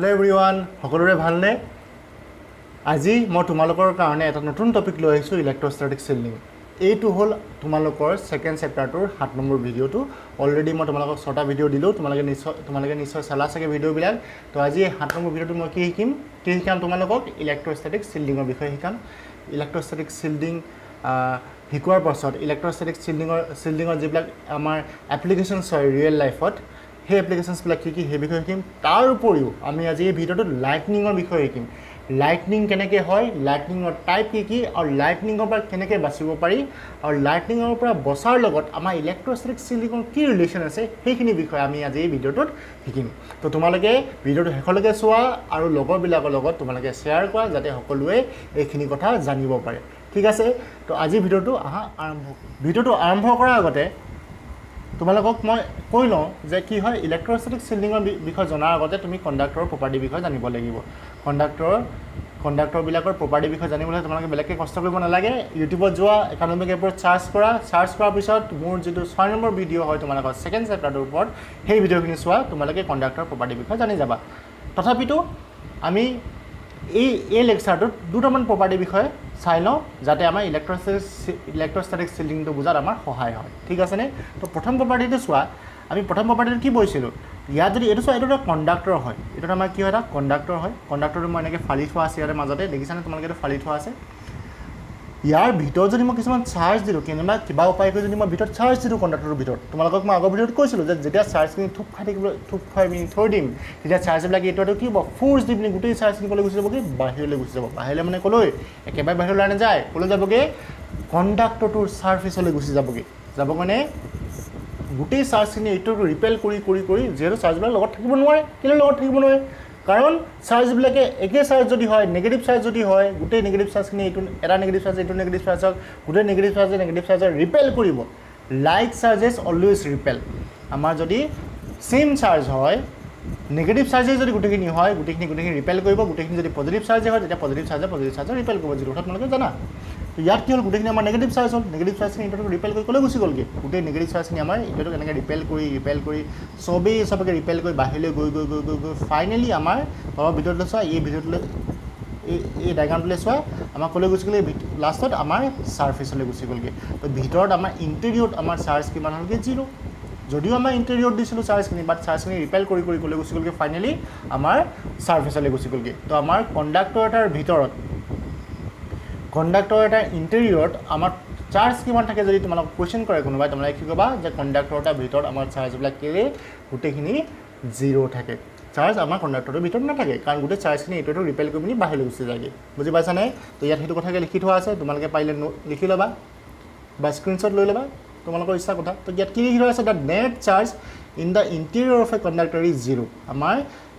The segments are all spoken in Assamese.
Hello everyone, সকলোৰে ভালনে? আজি মই তোমালোকৰ কাৰণে এটা নতুন টপিক লৈ আহিছো ইলেক্ট্ৰষ্টেটিক শিল্ডিং। এইটো হ'ল তোমালোকৰ সেকেন্ড চেপ্টাৰটোৰ 7 নম্বৰ ভিডিওটো। অলৰেডি মই তোমালোকক 6টা ভিডিও দিলো। তোমালোকে নিশ্চয় চালা চাগে ভিডিওবিলাক। তো আজি 7 নম্বৰ ভিডিওটো মই কি শিকাম তোমালোকক ইলেক্ট্ৰষ্টেটিক শিল্ডিংৰ বিষয়ে শিকাম। ইলেক্ট্ৰষ্টেটিক শিল্ডিং শিকোৱাৰ পাছত ইলেক্ট্ৰষ্টেটিক শিল্ডিংৰ যিবিলাক আমাৰ এপ্লিকেশনছ হয় ৰিয়েল লাইফত সেই এপ্লিকেশনছবিলাক কি সেই বিষয়ে শিকিম। তাৰ উপৰিও আমি আজি এই ভিডিওটোত লাইটনিঙৰ বিষয়ে শিকিম। লাইটনিং কেনেকৈ হয়, লাইটনিঙৰ টাইপ কি আৰু লাইটনিঙৰ পৰা কেনেকৈ বাচিব পাৰি আৰু লাইটনিঙৰ পৰা বচাৰ লগত আমাৰ ইলেক্ট্ৰষ্টেটিক শিল্ডিঙৰ কি ৰিলেশ্যন আছে সেইখিনি বিষয়ে আমি আজি এই ভিডিওটোত শিকিম। তো তোমালোকে ভিডিওটো শেষলৈকে চোৱা আৰু লগৰবিলাকৰ লগত তোমালোকে শ্বেয়াৰ কৰা যাতে সকলোৱে এইখিনি কথা জানিব পাৰে। ঠিক আছে, তো আজি ভিডিওটো আৰম্ভ কৰাৰ আগতে তোমালোকক মই কৈ লওঁ যে কি হয় ইলেক্ট্ৰষ্টেটিক শিল্ডিঙৰ বিষয়ে জনাৰ আগতে তুমি কণ্ডাক্টৰৰ প্ৰপাৰ্টিৰ বিষয়ে জানিব লাগিব। কণ্ডাক্টৰবিলাকৰ প্ৰপাৰ্টিৰ বিষয়ে জানিবলৈ তোমালোকে বেলেগকৈ কষ্ট কৰিব নালাগে। ইউটিউবত যোৱা একাডেমিক এপত চাৰ্চ কৰাৰ পিছত মোৰ যিটো 6 নম্বৰ ভিডিঅ' হয় তোমালোকৰ সেকেন্ড চেপ্টাৰটোৰ ওপৰত সেই ভিডিঅ'খিনি চোৱা, তোমালোকে কণ্ডাক্টৰৰ প্ৰপাৰ্টিৰ বিষয়ে জানি যাবা। তথাপিতো আমি এই লেকচাৰটোত দুটামান প্ৰপাৰ্টিৰ বিষয়ে চাই লওঁ যাতে আমাৰ ইলেক্ট্ৰষ্টেটিক শিল্ডিংটো বুজাত আমাৰ সহায় হয়। ঠিক আছেনে? তো প্ৰথম প্ৰপাৰ্টিটো চোৱা। আমি প্ৰথম প্ৰপাৰ্টিটো কি পঢ়িছিলোঁ? ইয়াত যদি এইটো চোৱা, এইটো এটা কণ্ডাক্টৰ হয়। এইটোত আমাৰ কি হয়, এটা কণ্ডাক্টৰ হয়। কণ্ডাক্টৰটো মই এনেকৈ ফালি থোৱা আছে ইয়াৰ মাজতে, দেখিছানে তোমালোকে? এইটো ফালি থোৱা আছে। ইয়াৰ ভিতৰত যদি মই কিছুমান চাৰ্জ দিলোঁ, কিবা উপায় কৰি যদি মই ভিতৰত চাৰ্জ দিলোঁ কণ্ডাক্টৰৰ ভিতৰত, তোমালোকক মই আগৰ ভিডিঅ'ত কৈছিলোঁ যে যেতিয়া চাৰ্জখিনি থুপ খাই পিনি থৈ দিম তেতিয়া চাৰ্জবিলাক এইটো কি হ'ব, ফ'ৰ্চ দি পিনি গোটেই চাৰ্জখিনি ক'লৈ গুচি যাবগৈ, বাহিৰলৈ গুচি যাব। বাহিৰলৈ মানে ক'লৈ? একেবাৰে বাহিৰলৈ নাযায়। ক'লৈ যাবগৈ? কণ্ডাক্টৰটোৰ ছাৰ্ফেচলৈ গুচি যাবগৈ মানে গোটেই চাৰ্জখিনি এইটো ৰিপেল কৰি যিহেতু চাৰ্জবিলাক লগত থাকিব নোৱাৰে। কেলৈ লগত থাকিব নোৱাৰে? কাৰণ চাৰ্জবিলাকে একে চাৰ্জ যদি হয়, নেগেটিভ চাৰ্জ যদি হয়, গোটেই নেগেটিভ চাৰ্জখিনি এটা নেগেটিভ চাৰ্জ এইটো নেগেটিভ চাৰ্জক গোটেই নেগেটিভ চাৰ্জে ৰিপেল কৰিব। Like charges always repel. আমাৰ যদি ছেইম চাৰ্জ হয়, নেগেটিভ চাৰ্জে যদি গোটেইখিনি হয়, গোটেইখিনি ৰিপেল কৰিব। গোটেইখিনি যদি পজিটিভ চাৰ্জে হয় তেতিয়া পজিটিভ চাৰ্জে ৰিপেল কৰিব, যিটো কথা তোমালোকে জানা। ইয়াত কি হ'ল, গোটেইখিনি আমাৰ নেগেটিভ চাৰ্জ হ'ল। নেগেটিভ চাৰ্জখিনি এইটোক ৰিপেল কৰি ক'লৈ গুচি গ'লগৈ? গোটেই নেগেটিভ চাৰ্জখিনি আমাৰ এইটোক এনেকৈ ৰিপেল কৰি চবকে ৰিপেল কৰি বাহিৰলৈ গৈ ফাইনেলি আমাৰ তলৰ ভিডিঅ'টোলৈ চোৱা, এই ভিডিঅ'টোলৈ এই ডায়গ্ৰামটোলৈ চোৱা, আমাৰ ক'লৈ গুচি গ'লে লাষ্টত আমাৰ ছাৰ্ফেচলৈ গুচি গ'লগৈ। তো ভিতৰত আমাৰ ইণ্টেৰিয়ৰত আমাৰ চাৰ্জ কিমান হ'লগৈ? 0। যদিও আমাৰ ইণ্টেৰিয়ৰত দিছিলোঁ চাৰ্জখিনি, বাট চাৰ্জখিনি ৰিপেল কৰি ক'লৈ গুচি গ'লগৈ? ফাইনেলি আমাৰ ছাৰ্ফেচলৈ গুচি গ'লগৈ। তো আমাৰ কণ্ডাক্টৰ এটাৰ ইণ্টেৰিয়ৰত আমাৰ চাৰ্জ কিমান থাকে যদি তোমালোক কুৱেশ্যন কৰে কোনোবাই, তোমালোকে কি ক'বা যে কণ্ডাক্টৰ এটাৰ ভিতৰত আমাৰ চাৰ্জবিলাক কেলৈ গোটেইখিনি 0 থাকে। চাৰ্জ আমাৰ কণ্ডাক্টৰটোৰ ভিতৰত নাথাকে কাৰণ গোটেই চাৰ্জখিনি এইটো ৰিপেল কৰি পিনি বাহিৰলৈ গুচি যায়গৈ। বুজি পাইছানে? তো ইয়াত সেইটো কথাকে লিখি থোৱা আছে, তোমালোকে পাৰিলে লিখি ল'বা বা স্ক্ৰীনশ্বট লৈ ল'বা, তোমালোকৰ ইচ্ছা কথা। তো ইয়াত কি লিখি থোৱা আছে? The net charge in the interior of A conductor is 0। আমাৰ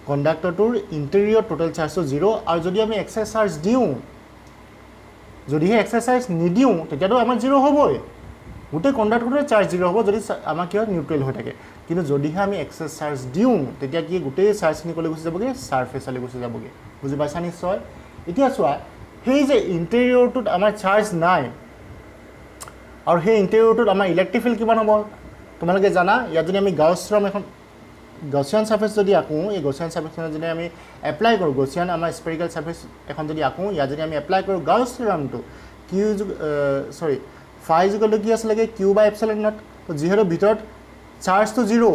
কণ্ডাক্টৰটোৰ ইণ্টেৰিয়ৰ টোটেল চাৰ্জটো 0। আৰু যদি আমি এক্সেছ চাৰ্জ দিওঁ, যদিহে এক্সাৰচাইজ নিদিওঁ তেতিয়াতো আমাৰ 0 হ'বই। গোটেই কণ্ডাক্টৰটোৰ চাৰ্জ 0 হ'ব যদি আমাৰ কি হয়, নিউট্ৰেল হৈ থাকে। কিন্তু যদিহে আমি এক্সেছ চাৰ্জ দিওঁ তেতিয়া কি গোটেই চাৰ্জখিনি ক'লৈ গুচি যাবগৈ? ছাৰ্ফেচলৈ গুচি যাবগৈ। বুজি পাইছা নিশ্চয়? এতিয়া চোৱা, সেই যে ইণ্টেৰিয়ৰটোত আমাৰ চাৰ্জ নাই আৰু সেই ইণ্টেৰিয়ৰটোত আমাৰ ইলেক্ট্ৰিক ফিল্ড কিমান হ'ব তোমালোকে জানা। ইয়াত যদি আমি গছিয়ান ছাৰ্ফেচ যদি আঁকোঁ, এই গছিয়ান ছাৰ্ফেচখনত যদি আমি এপ্লাই কৰোঁ, গছিয়ান আমাৰ স্পেৰিকেল ছাৰ্ফেচ এখন যদি আঁকোঁ, ইয়াত যদি আমি এপ্লাই কৰোঁ গাউছ থিয়ৰমটো, ফাই ইকুৱেল টু কি আছিলেগৈ? Q/ε0। তো যিহেতু ভিতৰত চাৰ্জটো 0,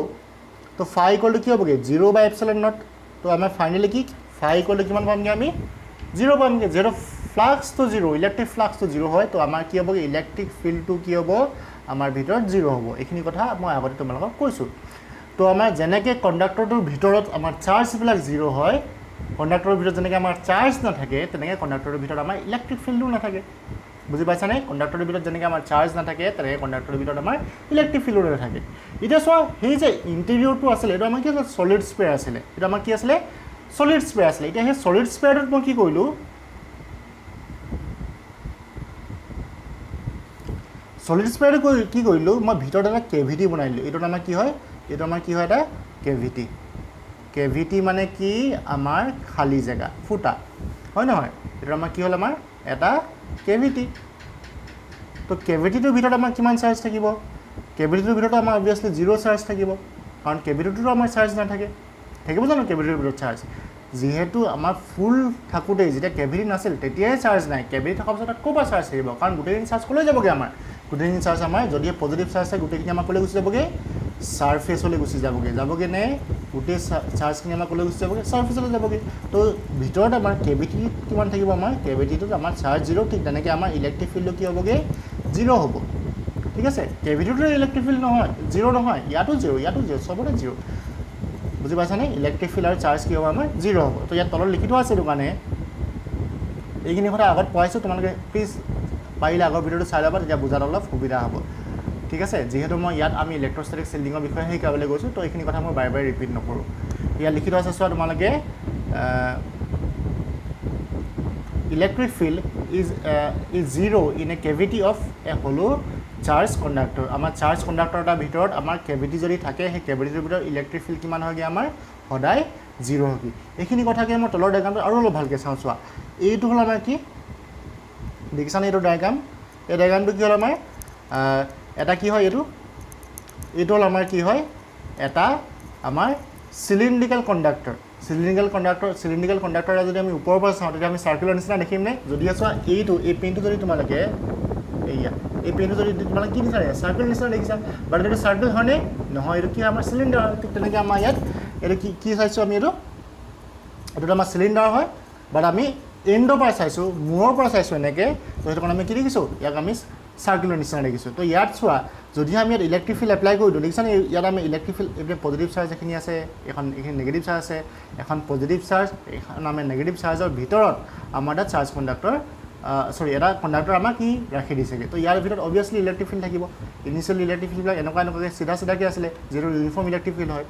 তো ফাই ইকুৱেল টু কি হ'বগৈ? 0/ε0। তো আমাৰ ফাইনেলি কি ফাই ইকুৱেল টু কিমান পামগৈ? আমি 0 পামগৈ। যিহেতু ফ্লাক্সটো 0, ইলেক্ট্ৰিক ফ্লাক্সটো 0 হয়, তো আমাৰ কি হ'বগৈ? ইলেক্ট্ৰিক ফিল্ডটো কি হ'ব? আমাৰ ভিতৰত 0 হ'ব। এইখিনি কথা মই আগতে তোমালোকক কৈছোঁ। তো আমাৰ যেনেকৈ কণ্ডাক্টৰটোৰ ভিতৰত আমাৰ চাৰ্জবিলাক 0 হয়, কণ্ডাক্টৰৰ ভিতৰত যেনেকৈ আমাৰ চাৰ্জ নাথাকে তেনেকৈ কণ্ডাক্টৰৰ ভিতৰত আমাৰ ইলেক্ট্ৰিক ফিল্ডো নাথাকে। বুজি পাইছানে? কণ্ডাক্টৰৰ ভিতৰত যেনেকৈ আমাৰ চাৰ্জ নাথাকে তেনেকৈ কণ্ডাক্টৰৰ ভিতৰত আমাৰ ইলেক্ট্ৰিক ফিল্ডো নাথাকে। এতিয়া চোৱা, সেই যে ইণ্টেৰিয়ৰটো আছিলে এইটো আমাৰ কি আছিলে? ছলিড স্পেয়াৰ আছিলে। এইটো আমাৰ কি আছিলে? ছলিড স্পেয়াৰ আছিলে। এতিয়া সেই ছলিড স্পেয়াৰটোত মই কি কৰিলোঁ? ছলিড স্পেয়াৰটো কি কৰিলোঁ? মই ভিতৰত এটা কেভিটি বনাই দিলোঁ। এইটোত আমাৰ কি হয়? এইটো আমাৰ কি হয়? এটা কেভিটি। কেভিটি মানে কি? আমাৰ খালী জেগা, ফুটা, হয় নহয়? এইটো আমাৰ কি হ'ল? আমাৰ এটা কেভিটি। তো কেভিটিটোৰ ভিতৰত আমাৰ কিমান চাৰ্জ থাকিব? কেভিটিটোৰ ভিতৰত আমাৰ অবভিয়াছলি 0 চাৰ্জ থাকিব কাৰণ কেভিটিটোতো আমাৰ চাৰ্জ নাথাকে। থাকিব জানো কেভিটিটোৰ ভিতৰত চাৰ্জ? যিহেতু আমাৰ ফুল থাকোঁতেই যেতিয়া কেভিটি নাছিল তেতিয়াই চাৰ্জ নাই কেভিটি থকাৰ পিছত তাত ক'ৰ পৰা চাৰ্জ আহিব কাৰণ গোটেইখিনি চাৰ্জ ক'লৈ যাবগৈ আমাৰ গোটেইখিনি চাৰ্জ আমাৰ যদি পজিটিভ চাৰ্জ আছে গোটেইখিনি আমাৰ ক'লৈ গুচি যাবগৈ ছাৰফেচলৈ গুচি যাবগৈ নে গোটেই চাৰ্জখিনি আমাৰ ক'লৈ গুচি যাবগৈ ছাৰফেচলৈ যাবগৈ তো ভিতৰত আমাৰ কেভিটি কিমান থাকিব আমাৰ কেভিটিটোত আমাৰ চাৰ্জ 0 ঠিক তেনেকৈ আমাৰ ইলেক্ট্ৰিক ফিল্ডটো কি হ'বগৈ 0 হ'ব ঠিক আছে কেভিটিটো ইলেক্ট্ৰিক ফিল্ড নহয় 0 নহয় ইয়াতো 0 চবতে 0 বুজি পাইছানে ইলেক্ট্ৰিক ফিল্ড আৰু চাৰ্জ কি হ'ব আমাৰ 0 হ'ব তো ইয়াত তলত লিখি থোৱা আছে এইটো কাৰণে এইখিনি কথা আগত পঢ়াইছোঁ তোমালোকে প্লিজ পাৰিলে আগৰ ভিডিঅ'টো চাই ল'বা তেতিয়া বুজাত অলপ সুবিধা হ'ব ঠিক আছে যিহেতু মই ইয়াত আমি ইলেক্ট্ৰষ্টেটিক শিল্ডিঙৰ বিষয়ে শিকাবলৈ গৈছোঁ তো এইখিনি কথা মই বাৰে বাৰে ৰিপিট নকৰোঁ ইয়াত লিখি থোৱা আছে চোৱা তোমালোকে electric field is 0 in a cavity of a hollow charge conductor আমাৰ চাৰ্জ কণ্ডাক্টৰ এটাৰ ভিতৰত আমাৰ কেভিটি যদি থাকে সেই কেভিটিটোৰ ভিতৰত ইলেক্ট্ৰিক ফিল্ড কিমান হয়গৈ আমাৰ সদায় 0 হয়গৈ এইখিনি কথাকে মই তলৰ ডায়েগ্ৰামটো আৰু অলপ ভালকৈ চাওঁ চোৱা এইটো হ'ল আমাৰ কি দেখিছানে এইটো ডায়েগ্ৰাম এই ডায়েগ্ৰামটো কি হ'ল আমাৰ এটা কি হয় এইটো হ'ল আমাৰ কি হয় এটা আমাৰ চিলিণ্ড্ৰিকেল কণ্ডাক্টৰ এটা যদি আমি ওপৰৰ পৰা চাওঁ তেতিয়া আমি চাৰ্কুলাৰ নিচিনা দেখিম নে যদি চোৱা এই পেইনটো যদি তোমালোকে এই পেইনটো যদি তোমালোকে কি নিচিনা চাৰ্কুলাৰ নিচিনা দেখিছা বাট এইটো চাৰ্কুল হয়নে নহয় এইটো কি আমাৰ চিলিণ্ডাৰ হয় ঠিক তেনেকৈ আমাৰ ইয়াত এইটো কি চাইছোঁ আমি এইটোতো আমাৰ চিলিণ্ডাৰ হয় বাট আমি এণ্ডৰ পৰা চাইছোঁ মূৰৰ পৰা চাইছোঁ এনেকৈ তো সেইটো কাৰণে আমি কি দেখিছোঁ ইয়াক আমি চাৰ্কুলাৰ নিচিনা দেখিছোঁ তো ইয়াত চোৱা যদি আমি ইয়াত ইলেক্ট্ৰিক ফিল্ড এপ্লাই কৰি দিওঁ দেখিছানে ইয়াত আমি ইলেক্ট্ৰিক ফিল্ড এইপিনে পজিটিভ চাৰ্জ এখিনি আছে এইখিনি নেগেটিভ চাৰ্জ আছে এখন পজিটিভ চাৰ্জ এখন আমি নেগেটিভ চাৰ্জৰ ভিতৰত আমাৰ তাত চাৰ্জ কণ্ডাক্টৰ এটা কণ্ডাক্টৰ আমাক কি ৰাখি দিছেগৈ তো ইয়াৰ ভিতৰত অভিয়াছলি ইলেক্ট্ৰিক ফিল্ড থাকিব ইনিচিয়েল ইলেক্ট্ৰিক ফিল্ডবিলাক এনেকুৱাকৈ চিধাকৈ আছিলে যিটো ইউনিফৰ্ম ইলেক্ট্ৰিক ফিল্ড হয়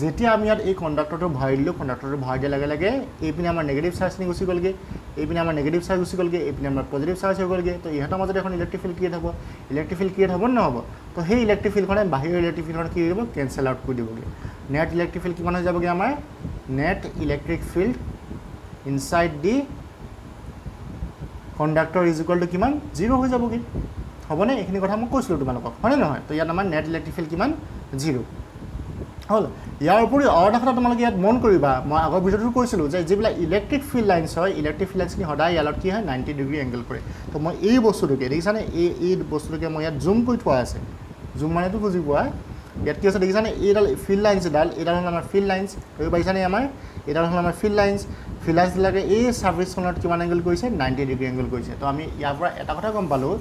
যেতিয়া আমি ইয়াত এই কণ্ডাক্টৰটো ভৰাই দিলোঁ কণ্ডাক্টৰটো ভৰাই দিয়াৰ লগে লগে এইপিনে আমাৰ নেগেটিভ চাৰ্জখিনি গুচি গ'লগৈ এইপিনে আমাৰ নেগেটিভ চাৰ্জ গুচি গ'লগৈ এইপিনে আমাৰ পজিটিভ চাৰ্জ হৈ গ'লগৈ তো ইহঁতৰ মাজত এখন ইলেক্ট্ৰিক ফিল্ড ক্ৰিয়েট হ'ব নে নহ'ব তো সেই ইলেক্ট্ৰিক ফিল্ডখনে বাহিৰৰ ইলেক্ট্ৰিক ফিল্ডখন কি কৰিব কেঞ্চেল আউট কৰি দিবগৈ নেট ইলেক্ট্ৰিক ফিল্ড কিমান হৈ যাবগৈ আমাৰ net electric field inside the conductor is equal two কিমান 0 হৈ যাবগৈ হ'বনে এইখিনি কথা মই কৈছিলোঁ তোমালোকক হয়নে নহয় তো ইয়াত আমাৰ নেট ইলেক্ট্ৰিক ফিল্ড কিমান 0 হ'ল ইয়াৰ উপৰিও আৰু এটা কথা তোমালোকে ইয়াত মন কৰিবা মই আগৰ ভিডিঅ'টো কৈছিলোঁ যে যিবিলাক ইলেক্ট্ৰিক ফিল্ড লাইনছ হয় ইলেক্ট্ৰিক ফিল্ড লাইনছখিনি সদায় ইয়াত কি হয় 90 ডিগ্ৰী এংগল কৰে তো মই এই বস্তুটোকে দেখিছানে এই বস্তুটোকে মই ইয়াত জুম কৰি থোৱা আছে জুম মানেতো বুজি পোৱা ইয়াত কি আছে দেখিছানে এইডাল ফিল্ড লাইনছ এইডাল হ'ল আমাৰ ফিল্ড লাইনছ ধৰিব পাৰিছানে আমাৰ এইডাল হ'ল আমাৰ ফিল্ড লাইনছবিলাকে এই ছাৰ্ফেচখনত কিমান এংগল কৰিছে 90 ডিগ্ৰী এংগল কৰিছে তো আমি ইয়াৰ পৰা এটা কথা গম পালোঁ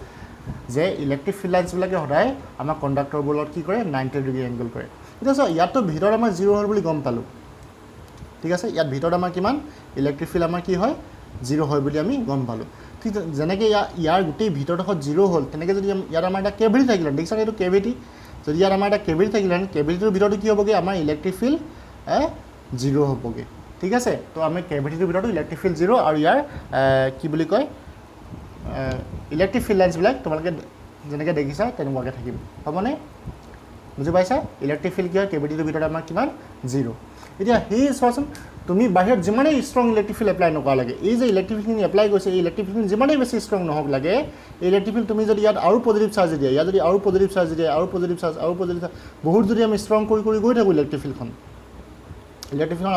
যে ইলেক্ট্ৰিক ফিল্ড লাইনছবিলাকে সদায় আমাৰ কণ্ডাক্টৰবোৰত কি কৰে 90 ডিগ্ৰী এংগল কৰে এতিয়া চোৱা ইয়াততো ভিতৰত আমাৰ 0 হ'ল বুলি গম পালোঁ ঠিক আছে ইয়াত ভিতৰত আমাৰ কিমান ইলেক্ট্ৰিক ফিল্ড আমাৰ কি হয় 0 হয় বুলি আমি গম পালোঁ ঠিক যেনেকৈ ইয়াৰ গোটেই ভিতৰডোখৰত 0 হ'ল তেনেকৈ যদি ইয়াত আমাৰ এটা কেভিটি থাকিলে দেখিছানে এইটো কেভিটি যদি ইয়াত আমাৰ এটা কেভিটি থাকিলে কেভিটিটোৰ ভিতৰতো কি হ'বগৈ আমাৰ ইলেক্ট্ৰিক ফিল্ড 0 হ'বগৈ ঠিক আছে তো আমি কেভিটিটোৰ ভিতৰতো ইলেক্ট্ৰিক ফিল্ড 0 আৰু ইয়াৰ কি বুলি কয় ইলেক্ট্ৰিক ফিল্ড লাইনছবিলাক তোমালোকে যেনেকৈ দেখিছা তেনেকুৱাকৈ থাকিব হ'বনে বুজি পাইছা ইলেক্ট্ৰিক ফিল্ড কি হয় কেভিটিটোৰ ভিতৰত আমাৰ কিমান 0 এতিয়া সেই চোৱাচোন তুমি বাহিৰত যিমানেই ষ্ট্ৰং ইলেক্ট্ৰিক ফিল্ড এপ্লাই নকৰা লাগে এই যে ইলেক্ট্ৰিক ফিল্ডখিনি এপ্লাই কৰিছে এই ইলেক্ট্ৰিক ফিল্ড যিমানেই বেছি ষ্ট্ৰং নহওক লাগে এই ইলেক্ট্ৰিক ফিল্ড তুমি যদি ইয়াত আৰু পজিটিভ চাৰ্জ দিয়া ইয়াত যদি আৰু পজিটিভ চাৰ্জ দিয়া আৰু পজিটিভ চাৰ্জ বহুত যদি আমি ষ্ট্ৰং কৰি গৈ থাকোঁ ইলেক্ট্ৰিক ফিল্ডখন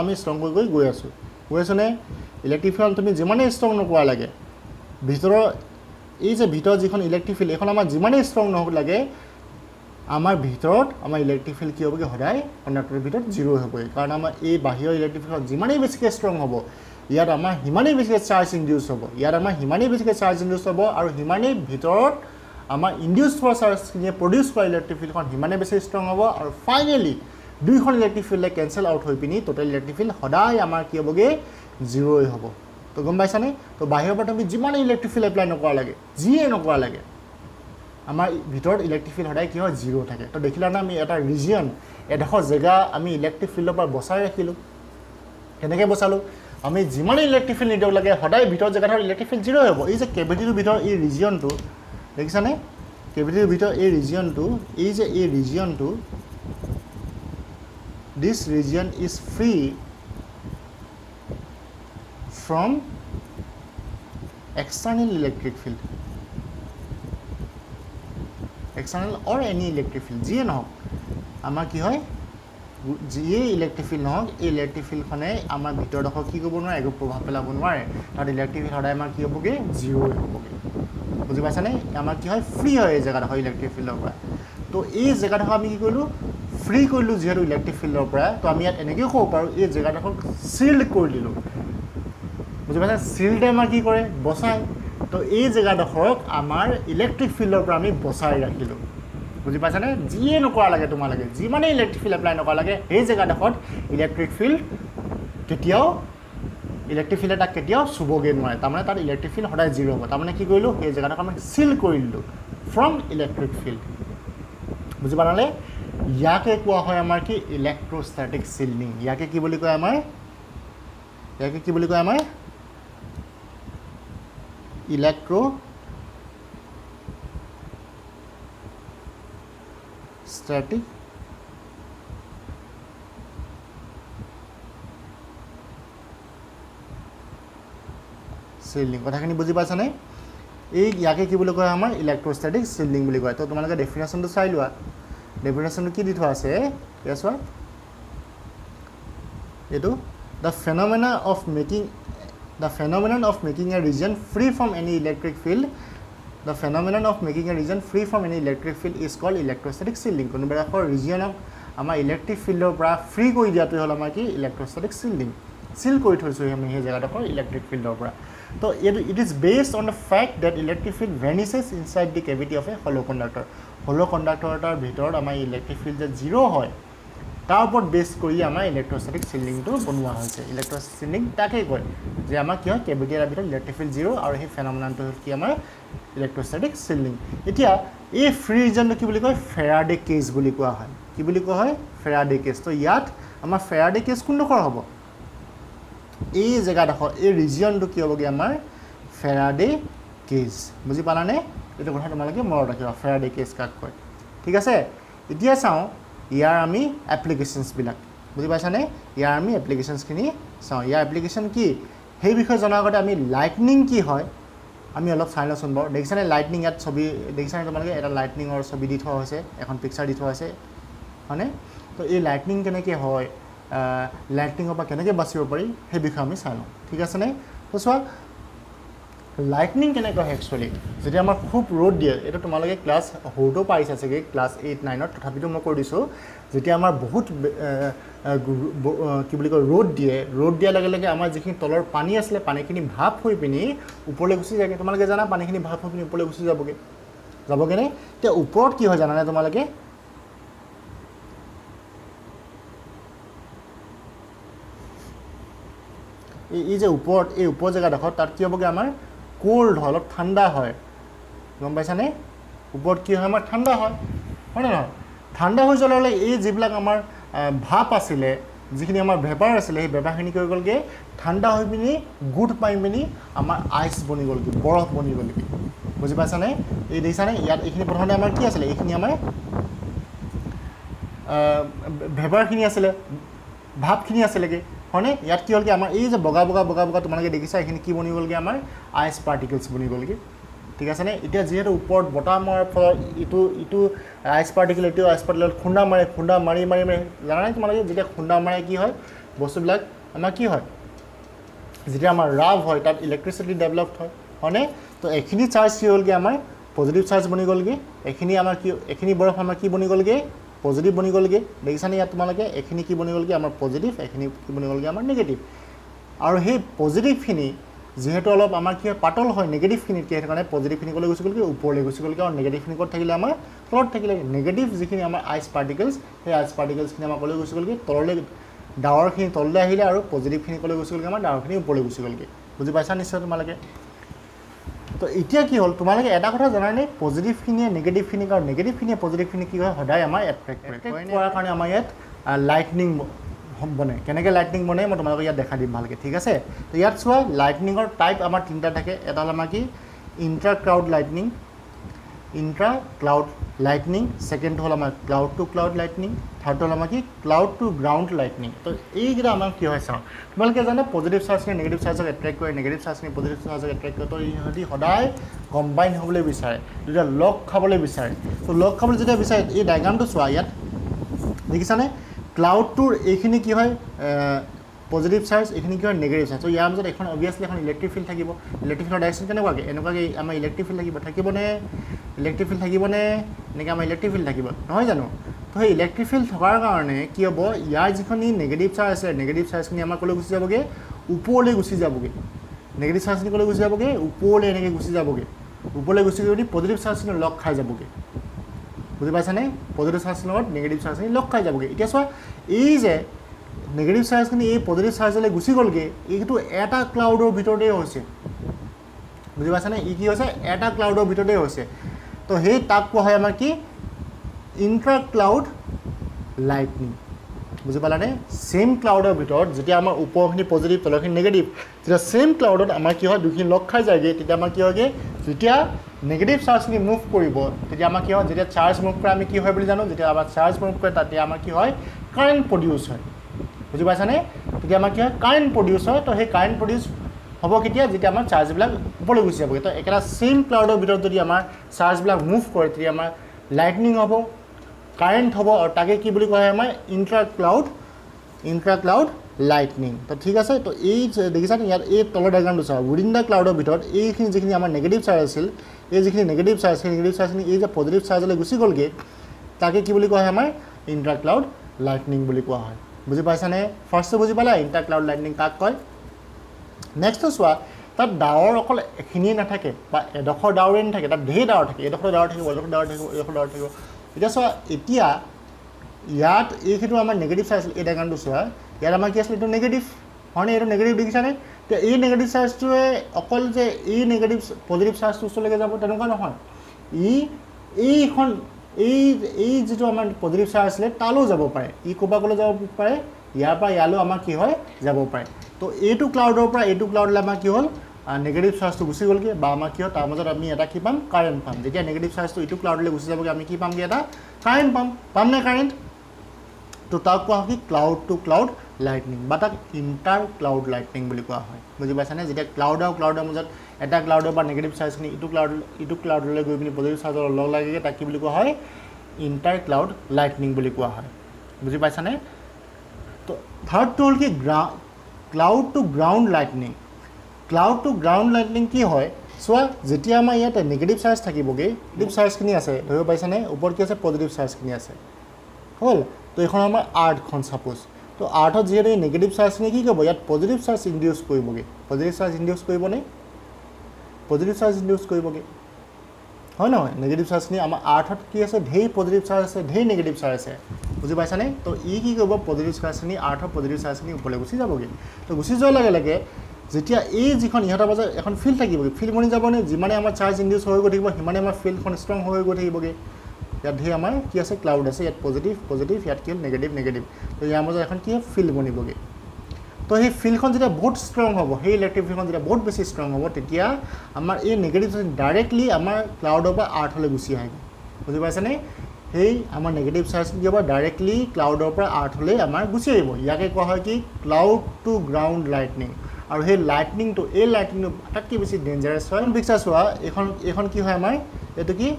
আমি ষ্ট্ৰং কৰি গৈ আছোনে ইলেক্ট্ৰিক ফিল্ড তুমি যিমানেই ষ্ট্ৰং নকৰা লাগে ভিতৰৰ এই যে ভিতৰত যিখন ইলেক্ট্ৰিক ফিল্ড এইখন আমাৰ যিমানেই ষ্ট্ৰং নহওক লাগে আমাৰ ভিতৰত আমাৰ ইলেক্ট্ৰিক ফিল্ড কি হ'বগৈ সদায় কণ্ডাক্টৰৰ ভিতৰত 0 হ'বগৈ কাৰণ আমাৰ এই বাহিৰৰ ইলেক্ট্ৰিক ফিল্ডখন যিমানেই বেছিকৈ ষ্ট্ৰং হ'ব ইয়াত আমাৰ সিমানেই বেছিকৈ চাৰ্জ ইনডিউচ হ'ব আৰু সিমানেই ভিতৰত আমাৰ ইনডিউচ হোৱা চাৰ্জখিনিয়ে প্ৰডিউচ কৰা ইলেক্ট্ৰিক ফিল্ডখন সিমানেই বেছি ষ্ট্ৰং হ'ব আৰু ফাইনেলি দুইখন ইলেক্ট্ৰিক ফিল্ডে কেঞ্চেল আউট হৈ পিনি টোটেল ইলেক্ট্ৰিক ফিল্ড সদায় আমাৰ কি হ'বগৈ 0 হ'ব তো গম পাইছানে তো বাহিৰৰ পৰা তুমি যিমানেই ইলেক্ট্ৰিক ফিল্ড এপ্লাই নকৰা লাগে যিয়ে নকৰা লাগে আমাৰ ভিতৰত ইলেক্ট্ৰিক ফিল্ড সদায় কি হয় 0 থাকে তো দেখিলা না আমি এটা ৰিজিয়ন এডোখৰ জেগা আমি ইলেক্ট্ৰিক ফিল্ডৰ পৰা বচাই ৰাখিলোঁ কেনেকৈ বচালোঁ আমি যিমানেই ইলেক্ট্ৰিক ফিল্ড নিদিব লাগে সদায় ভিতৰত জেগাডোখৰ ইলেক্ট্ৰিক ফিল্ড 0 হ'ব এই যে কেভিটিটোৰ ভিতৰত এই ৰিজিয়নটো দেখিছানে কেভিটিটোৰ ভিতৰত এই ৰিজিয়নটো this region is free from external electric field external or any electric field যিয়ে নহওক আমাৰ কি হয় যিয়ে ইলেক্ট্ৰিক ফিল্ড নহওক এই ইলেক্ট্ৰিক ফিল্ডখনে আমাৰ ভিতৰডোখৰ কি কৰিব নোৱাৰে একো প্ৰভাৱ পেলাব নোৱাৰে তাত ইলেক্ট্ৰিক ফিল্ড সদায় আমাৰ কি হ'বগৈ জিৰ' হ'বগৈ বুজি পাইছানে আমাৰ কি হয় ফ্ৰী হয় এই জেগাডোখৰ ইলেক্ট্ৰিক ফিল্ডৰ পৰা তো এই জেগাডোখৰ আমি কি কৰিলোঁ ফ্ৰী কৰিলোঁ যিহেতু ইলেক্ট্ৰিক ফিল্ডৰ পৰা তো আমি ইয়াত এনেকৈও ক'ব পাৰোঁ এই জেগাডোখৰ চিল্ড কৰি দিলোঁ বুজি পাইছা চিল্ডে আমাৰ কি কৰে বচায় তো এই জেগাডোখৰক আমাৰ ইলেক্ট্ৰিক ফিল্ডৰ পৰা আমি বচাই ৰাখিলোঁ বুজি পাইছানে যিয়ে নকৰা লাগে তোমালোকে যিমানেই ইলেক্ট্ৰিক ফিল্ড এপ্লাই নকৰা লাগে সেই জেগাডোখৰত ইলেক্ট্ৰিক ফিল্ড কেতিয়াও ইলেক্ট্ৰিক ফিল্ডে তাক কেতিয়াও চুবগৈ নোৱাৰে তাৰমানে তাত ইলেক্ট্ৰিক ফিল্ড সদায় জিৰ' হ'ব তাৰমানে কি কৰিলোঁ সেই জেগাডোখৰ আমি চিল কৰি দিলোঁ ফ্ৰম ইলেক্ট্ৰিক ফিল্ড বুজি পালানে ইয়াকে কোৱা হয় আমাৰ কি ইলেক্ট্ৰষ্টেটিক চিল্ডিং ইয়াকে কি বুলি কয় আমাৰ ইলেক্ট্ৰষ্টেটিক চিল্ডিং কথাখিনি বুজি পাইছানে এই ইয়াকে কি বুলি কয় আমাৰ ইলেক্ট্ৰষ্টেটিক চিল্ডিং বুলি কয় তো তোমালোকে ডেফিনেশ্যনটো চাই লোৱা ডেফিনেশ্যনটো কি দি থোৱা আছে চোৱা এইটো the phenomenon of making a region free from any electric field the phenomenon of making a region free from any electric field is called electrostatic shielding কোনোবা এডোখৰ ৰিজিয়নক আমাৰ ইলেক্ট্ৰিক ফিল্ডৰ পৰা ফ্ৰী কৰি দিয়াটোৱে হ'ল আমাৰ কি ইলেক্ট্ৰষ্টেটিক চিল্ডিং চিল কৰি থৈছোঁ আমি সেই জেগাডোখৰ ইলেক্ট্ৰিক ফিল্ডৰ পৰা তো it is based on the fact that electric field vanishes inside the cavity of a hollow' conductor এটাৰ ভিতৰত আমাৰ ইলেক্ট্ৰিক ফিল্ড যে জিৰ' হয় তাৰ ওপৰত বেছ কৰি আমাৰ ইলেক্ট্ৰষ্টেটিক চিল্ডিংটো বনোৱা হৈছে ইলেক্ট্ৰষ্টেটিক চিল্ডিং তাকেই কয় যে আমাৰ কি হয় কেভিটি এটাৰ ভিতৰত ইলেক্ট্ৰিক ফিল্ড জিৰ' আৰু সেই ফেন'মেননটো হ'ল কি আমাৰ ইলেক্ট্ৰষ্টেটিক চিল্ডিং এতিয়া এই ফ্ৰী ৰিজনটো কি বুলি কয় ফেৰাডে কেজ বুলি কোৱা হয় কি বুলি কোৱা হয় ফেৰাডে কেজ তো ইয়াত আমাৰ ফেৰাডে কেজ কোনডোখৰ হ'ব এই জেগাডোখৰ এই ৰিজিয়নটো কি হ'বগৈ আমাৰ ফেৰাডে কেজ বুজি পালানে এইটো কথা তোমালোকে মনত ৰাখিবা ফেৰাডে কেজ কাক কয় ঠিক আছে এতিয়া চাওঁ ইয়াৰ আমি এপ্লিকেশ্যনছবিলাক বুজি পাইছানে ইয়াৰ আমি এপ্লিকেশ্যনছখিনি চাওঁ ইয়াৰ এপ্লিকেশ্যন কি সেই বিষয়ে জনাৰ আগতে আমি লাইটনিং কি হয় আমি অলপ চাই লওঁচোন বাৰু দেখিছানে লাইটনিং ইয়াত ছবি দেখিছানে তোমালোকে এটা লাইটনিঙৰ ছবি দি থোৱা হৈছে এখন পিকচাৰ দি থোৱা হৈছে হয়নে তো এই লাইটনিং কেনেকৈ হয় লাইটনিঙৰ পৰা কেনেকৈ বাচিব পাৰি সেই বিষয়ে আমি চাই লওঁ ঠিক আছেনে তো চোৱা লাইটনিং কেনেকৈ হয় একচুৱেলি যেতিয়া আমাৰ খুব ৰ'দ দিয়ে এইটো তোমালোকে ক্লাছ সৰুতেও পাইছা চাগে ক্লাছ 8-9ত তথাপিতো মই কৈ দিছোঁ যেতিয়া আমাৰ বহুত কি বুলি কয় ৰ'দ দিয়াৰ লগে লগে আমাৰ যিখিনি তলৰ পানী আছিলে পানীখিনি ভাপ হৈ পিনি ওপৰলৈ গুচি যায়গৈ তোমালোকে জানা পানীখিনি ভাপ হৈ পিনি ওপৰলৈ গুচি যাবগৈনে এতিয়া ওপৰত কি হয় জানানে তোমালোকে এই যে ওপৰত এই ওপৰ জেগাডোখৰত তাত কি হ'বগৈ আমাৰ কোল্ড হয় অলপ ঠাণ্ডা হয় গম পাইছানে ওপৰত কি হয় আমাৰ ঠাণ্ডা হয় নে নহয় ঠাণ্ডা হৈ যোৱাৰ লগে এই যিবিলাক আমাৰ ভাপ আছিলে যিখিনি আমাৰ ভেপাৰ আছিলে সেই ভেপাৰখিনি কি হৈ গ'লগৈ ঠাণ্ডা হৈ পিনি গোট পাই পিনি আমাৰ আইচ বনি গ'লগৈ বৰফ বনি গ'লগৈ বুজি পাইছানে এই দেখিছানে ইয়াত এইখিনি প্ৰথমতে আমাৰ কি আছিলে এইখিনি আমাৰ ভেপাৰখিনি আছিলে ভাপখিনি আছিলেগৈ হয়নে ইয়াত কি হ'লগৈ আমাৰ এই যে বগা তোমালোকে দেখিছা এইখিনি কি বনি গ'লগৈ আমাৰ আইচ পাৰ্টিকলছ বনি গ'লগৈ ঠিক আছেনে এতিয়া যিহেতু ওপৰত বতাহ মৰাৰ ফলত ইটো আইচ পাৰ্টিকল এইটো আইচ পাৰ্টিকল খুন্দা মাৰি জানানে তোমালোকে যেতিয়া খুন্দা মাৰে কি হয় বস্তুবিলাক আমাৰ কি হয় যেতিয়া আমাৰ ৰাভ হয় তাত ইলেক্ট্ৰিচিটি ডেভেলপ হয়নে তো এইখিনি চাৰ্জ কি হ'লগৈ আমাৰ পজিটিভ চাৰ্জ বনি গ'লগৈ এইখিনি বৰফ আমাৰ কি বনি গ'লগৈ পজিটিভ বনি গ'লগৈ দেখিছানে ইয়াত তোমালোকে এইখিনি কি বনি গ'লগৈ আমাৰ পজিটিভ এইখিনি কি বনি গ'লগৈ আমাৰ নিগেটিভ আৰু সেই পজিটিভখিনি যিহেতু অলপ আমাৰ কি হয় পাতল হয় নিগেটিভখিনিতকৈ সেইটো কাৰণে পজিটিভখিনি ক'লৈ গুচি গ'লগৈ ওপৰলৈ গুচি গ'লগৈ আৰু নিগেটিভখিনি ক'ত থাকিলে আমাৰ তলত থাকিলে নিগেটিভ যিখিনি আমাৰ আইচ পাৰ্টিকলছ সেই আইচ পাৰ্টিকলছখিনি আমাৰ ক'লৈ গুচি গ'লগৈ তললৈ ডাৱৰখিনি তললৈ আহিলে আৰু পজিটিভখিনি ক'লৈ গুচি গ'লগৈ আমাৰ ডাৱৰখিনি ওপৰলৈ গুচি গ'লগৈ বুজি পাইছা নিশ্চয় তোমালোকে তো এতিয়া কি হ'ল তোমালোকে এটা কথা জানানে পজিটিভখিনিয়ে নেগেটিভখিনিক আৰু নেগেটিভখিনিয়ে পজিটিভখিনি কি হয় সদায় আমাৰ এট্ৰেক্ট কৰাৰ কাৰণে আমাৰ ইয়াত লাইটনিং বনে কেনেকৈ লাইটনিং বনে মই তোমালোকক ইয়াত দেখা দিম ভালকৈ ঠিক আছে তো ইয়াত চোৱা লাইটনিঙৰ টাইপ আমাৰ তিনিটা থাকে এটা হ'ল আমাৰ কি ইণ্ট্ৰা ক্লাউড লাইটনিং ছেকেণ্ডটো হ'ল আমাৰ ক্লাউড টু ক্লাউড লাইটনিং থাৰ্ডটো হ'ল আমাৰ কি ক্লাউড টু গ্ৰাউণ্ড লাইটনিং তো এইকেইটা আমাৰ কি হয় চাওঁ তোমালোকে জানা পজিটিভ চাৰ্জখিনি নেগেটিভ চাৰ্জক এট্ৰেক্ট কৰে নেগেটিভ চাৰ্জখিনি পজিটিভ চাৰ্জক এট্ৰেক্ট কৰে তো ইহঁতি সদায় কম্বাইন হ'বলৈ বিচাৰে দুটা লগ খাবলৈ বিচাৰে তো লগ খাবলৈ যেতিয়া বিচাৰে এই ডায়েগ্ৰামটো চোৱা ইয়াত দেখিছানে ক্লাউডটোৰ এইখিনি কি হয় পজিটিভ চাৰ্জ, এইখিনি কি হয় নেগেটিভ চাৰ্জ। ত' ইয়াৰ মাজত এখন অবভিয়াছলি এখন ইলেক্ট্ৰিক ফিল্ড থাকিব। ইলেক্ট্ৰিক ফিল্ডৰ ডাইৰেকশ্যন কেনেকুৱাকৈ এনেকুৱাকৈ আমাৰ ইলেক্ট্ৰিক ফিল্ড থাকিবনে ইলেক্ট্ৰিক ফিল্ড থাকিবনে এনেকৈ আমাৰ ইলেক্ট্ৰিক ফিল্ড থাকিব নহয় জানো। তো সেই ইলেক্ট্ৰিক ফিল্ড থকাৰ কাৰণে কি হ'ব ইয়াৰ যিখিনি নেগেটিভ চাৰ্জ আছে নেগেটিভ চাৰ্জখিনি আমাৰ ক'লৈ গুচি যাবগৈ ওপৰলৈ গুচি যাবগৈ। নেগেটিভ চাৰ্জখিনি ক'লৈ গুচি যাবগৈ ওপৰলৈ এনেকৈ গুচি যাবগৈ। ওপৰলৈ গুচি গৈ পজিটিভ চাৰ্জখিনি লগ খাই যাবগৈ। বুজি পাইছানে পজিটিভ চাৰ্জখিনিৰ লগত নেগেটিভ চাৰ্জখিনি লগ খাই যাবগৈ। এতিয়া চোৱা এই যে নেগেটিভ চাৰ্জখিনি এই পজিটিভ চাৰ্জলৈ গুচি গ'লগৈ এইটো এটা ক্লাউডৰ ভিতৰতেই হৈছে। বুজি পাইছানে ই কি হৈছে এটা ক্লাউডৰ ভিতৰতেই হৈছে। তো সেই তাক কোৱা হয় আমাৰ কি ইণ্ট্ৰা ক্লাউড লাইটনিং। বুজি পালানে ছেইম ক্লাউডৰ ভিতৰত যেতিয়া আমাৰ ওপৰখিনি পজিটিভ তলৰখিনি নেগেটিভ তেতিয়া ছেইম ক্লাউডত আমাৰ কি হয় দুখিনি লগ খাই যায়গৈ। তেতিয়া আমাৰ কি হয়গৈ যেতিয়া নেগেটিভ চাৰ্জখিনি মুভ কৰিব তেতিয়া আমাৰ কি হয় যেতিয়া চাৰ্জ মুভ কৰে আমি কি হয় বুলি জানো যেতিয়া আমাৰ চাৰ্জ মুভ কৰে তাতে আমাৰ কি হয় কাৰেণ্ট প্ৰডিউচ হয়। বুজি পাইছানে তেতিয়া আমাৰ কি হয় কাৰেণ্ট প্ৰডিউচ হয়। তো সেই কাৰেণ্ট প্ৰডিউচ হ'ব কেতিয়া যেতিয়া আমাৰ চাৰ্জবিলাক ওপৰলৈ গুচি যাবগৈ। তো একেটা ছেইম ক্লাউডৰ ভিতৰত যদি আমাৰ চাৰ্জবিলাক মুভ কৰে তেতিয়া আমাৰ লাইটনিং হ'ব কাৰেণ্ট হ'ব আৰু তাকে কি বুলি কোৱা হয় আমাৰ ইণ্ট্ৰা ক্লাউড লাইটনিং। তো ঠিক আছে। তো এই দেখিছানে ইয়াত এই তলৰ ডায়েগ্ৰামটো চাওঁ উইদিন দ্য ক্লাউডৰ ভিতৰত এইখিনি যিখিনি আমাৰ নেগেটিভ চাৰ্জ আছিল এই যিখিনি নেগেটিভ চাৰ্জ সেই নেগেটিভ চাৰ্জখিনি এই যে পজিটিভ চাৰ্জলৈ গুচি গ'লগৈ তাকে কি বুলি কোৱা হয় আমাৰ ইণ্ট্ৰা ক্লাউড লাইটনিং বুলি কোৱা হয়। বুজি পাইছানে ফাৰ্ষ্টটো বুজি পালা ইণ্ট্ৰা ক্লাউড লাইটনিং কাক কয়। নেক্সটটো চোৱা তাত ডাৱৰ অকল এখিনিয়ে নাথাকে বা এডোখৰ ডাৱৰেই নাথাকে তাত ঢেৰ ডাৱৰ থাকে এডোখৰ ডাৱৰ থাকিব এডোখৰ ডাৱৰ থাকিব এডোখৰ ডাৱৰ থাকিব। এতিয়া চোৱা এতিয়া ইয়াত এইটো আমাৰ নেগেটিভ চাৰ্জ এই ডায়েগ্ৰামটো চোৱা ইয়াত আমাৰ কি আছিলে এইটো নেগেটিভ হয়নে এইটো নেগেটিভ দেখিছানে। এতিয়া এই নেগেটিভ চাৰ্জটোৱে অকল যে এই নেগেটিভ পজিটিভ চাৰ্জটো ওচৰলৈকে যাব তেনেকুৱা নহয় এইখন এই যিটো আমাৰ পজিটিভ চাৰ্জ আছিলে তালৈও যাব পাৰে ই ক'ৰবাত ক'লৈ যাব পাৰে ইয়াৰ পৰা ইয়ালৈও আমাৰ কি হয় যাব পাৰে। তো এইটো ক্লাউডৰ পৰা এইটো ক্লাউডলৈ আমাৰ কি হ'ল নেগেটিভ চাৰ্জটো গুচি গ'লগৈ বা আমাৰ কি হয় তাৰ মাজত আমি এটা কি পাম কাৰেণ্ট পাম। যেতিয়া নেগেটিভ চাৰ্জটো এইটো ক্লাউডলৈ গুচি যাবগৈ আমি কি পামগৈ এটা কাৰেণ্ট পাম নে কাৰেণ্ট। তো তাক কোৱা হয় কি ক্লাউড টু ক্লাউড লাইটনিং বা তাক ইণ্টাৰ ক্লাউড লাইটনিং বুলি কোৱা হয়। বুজি পাইছানে যেতিয়া ক্লাউড আৰু ক্লাউডৰ মাজত এটা ক্লাউডৰ বা নেগেটিভ চাৰ্জখিনি ইটো ক্লাউডলৈ গৈ পিনি পজিটিভ চাৰ্জৰ লগ লাগেগৈ তাক কি বুলি কোৱা হয় ইণ্টাৰ ক্লাউড লাইটনিং বুলি কোৱা হয়। বুজি পাইছানে। তো থাৰ্ডটো হ'ল কি cloud to ground lightning. Cloud to ground lightning কি হয় চোৱা যেতিয়া আমাৰ ইয়াতে নেগেটিভ চাৰ্জ থাকিবগৈ নেগেটিভ চাৰ্জখিনি আছে ধৰিব পাৰিছানে ওপৰত কি আছে পজিটিভ চাৰ্জখিনি আছে হ'ল। তো এইখন আমাৰ আৰ্থখন চাপ'জ তো আৰ্থত যিহেতু এই নেগেটিভ চাৰ্জখিনি কি কৰিব ইয়াত পজিটিভ চাৰ্জ ইনডিউচ কৰিবগৈ পজিটিভ চাৰ্জ ইনডিউচ কৰিবনে পজিটিভ চাৰ্জ ইনডিউচ কৰিবগৈ হয় নহয়। নেগেটিভ চাৰ্জখিনি আমাৰ আৰ্থত কি আছে ঢেৰ পজিটিভ চাৰ্জ আছে ঢেৰ নেগেটিভ চাৰ্জ আছে বুজি পাইছানে। তো ই কি কৰিব পজিটিভ চাৰ্জখিনি আৰ্থৰ পজিটিভ চাৰ্জখিনি ওপৰলৈ গুচি যাবগৈ। তো গুচি যোৱাৰ লগে লগে যেতিয়া এই যিখন ইহঁতৰ মাজত এখন ফিল্ড থাকিবগৈ ফিল্ড বনি যাবনে যিমানে আমাৰ চাৰ্জ ইনডিউচ হৈ গৈ থাকিব সিমানে আমাৰ ফিল্ডখন ষ্ট্ৰং হৈ গৈ থাকিবগৈ। ইয়াত ঢেৰ আমাৰ কি আছে ক্লাউড আছে ইয়াত পজিটিভ ইয়াত কি হ'ল নেগেটিভ। তো ইয়াৰ মাজত এখন কি ফিল্ড বনিবগৈ। তো সেই ফিল্ডখন যেতিয়া বহুত ষ্ট্ৰং হ'ব সেই ইলেক্ট্ৰিক ফিল্ডখন যেতিয়া বহুত বেছি ষ্ট্ৰং হ'ব তেতিয়া আমাৰ এই নেগেটিভ ডাইৰেক্টলি আমাৰ ক্লাউডৰ পৰা আৰ্থলৈ গুচি আহেগৈ। বুজি পাইছেনে সেই আমাৰ নেগেটিভ চাৰ্জ কি হ'ব ডাইৰেক্টলি ক্লাউডৰ পৰা আৰ্থলৈ আমাৰ গুচি আহিব। ইয়াকে কোৱা হয় কি ক্লাউড টু গ্ৰাউণ্ড লাইটনিং। আৰু সেই লাইটনিংটো আটাইতকৈ বেছি ডেঞ্জাৰাছ হয়। পিকচাৰ চোৱা এইখন কি হয় আমাৰ এইটো কি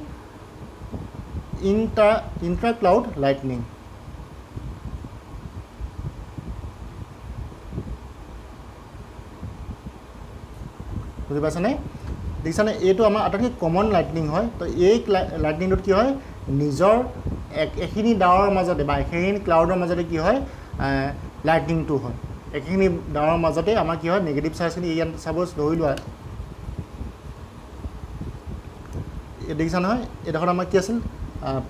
ইণ্ট্ৰা ক্লাউড লাইটনিং। বুজি পাইছানে দেখিছানে এইটো আমাৰ আটাইতকৈ কমন লাইটনিং হয়। তো এই লাইটনিংটোত কি হয় নিজৰ এখিনি ডাৱৰৰ মাজতে বা এখিনি ক্লাউডৰ মাজতে কি হয় লাইটনিংটো হয় এখিনি ডাৱৰৰ মাজতে আমাৰ কি হয় নেগেটিভ চাৰ্জখিনি ইয়াত চাপ'জ ধৰি লোৱা দেখিছা নহয় এইডোখৰত আমাৰ কি আছিল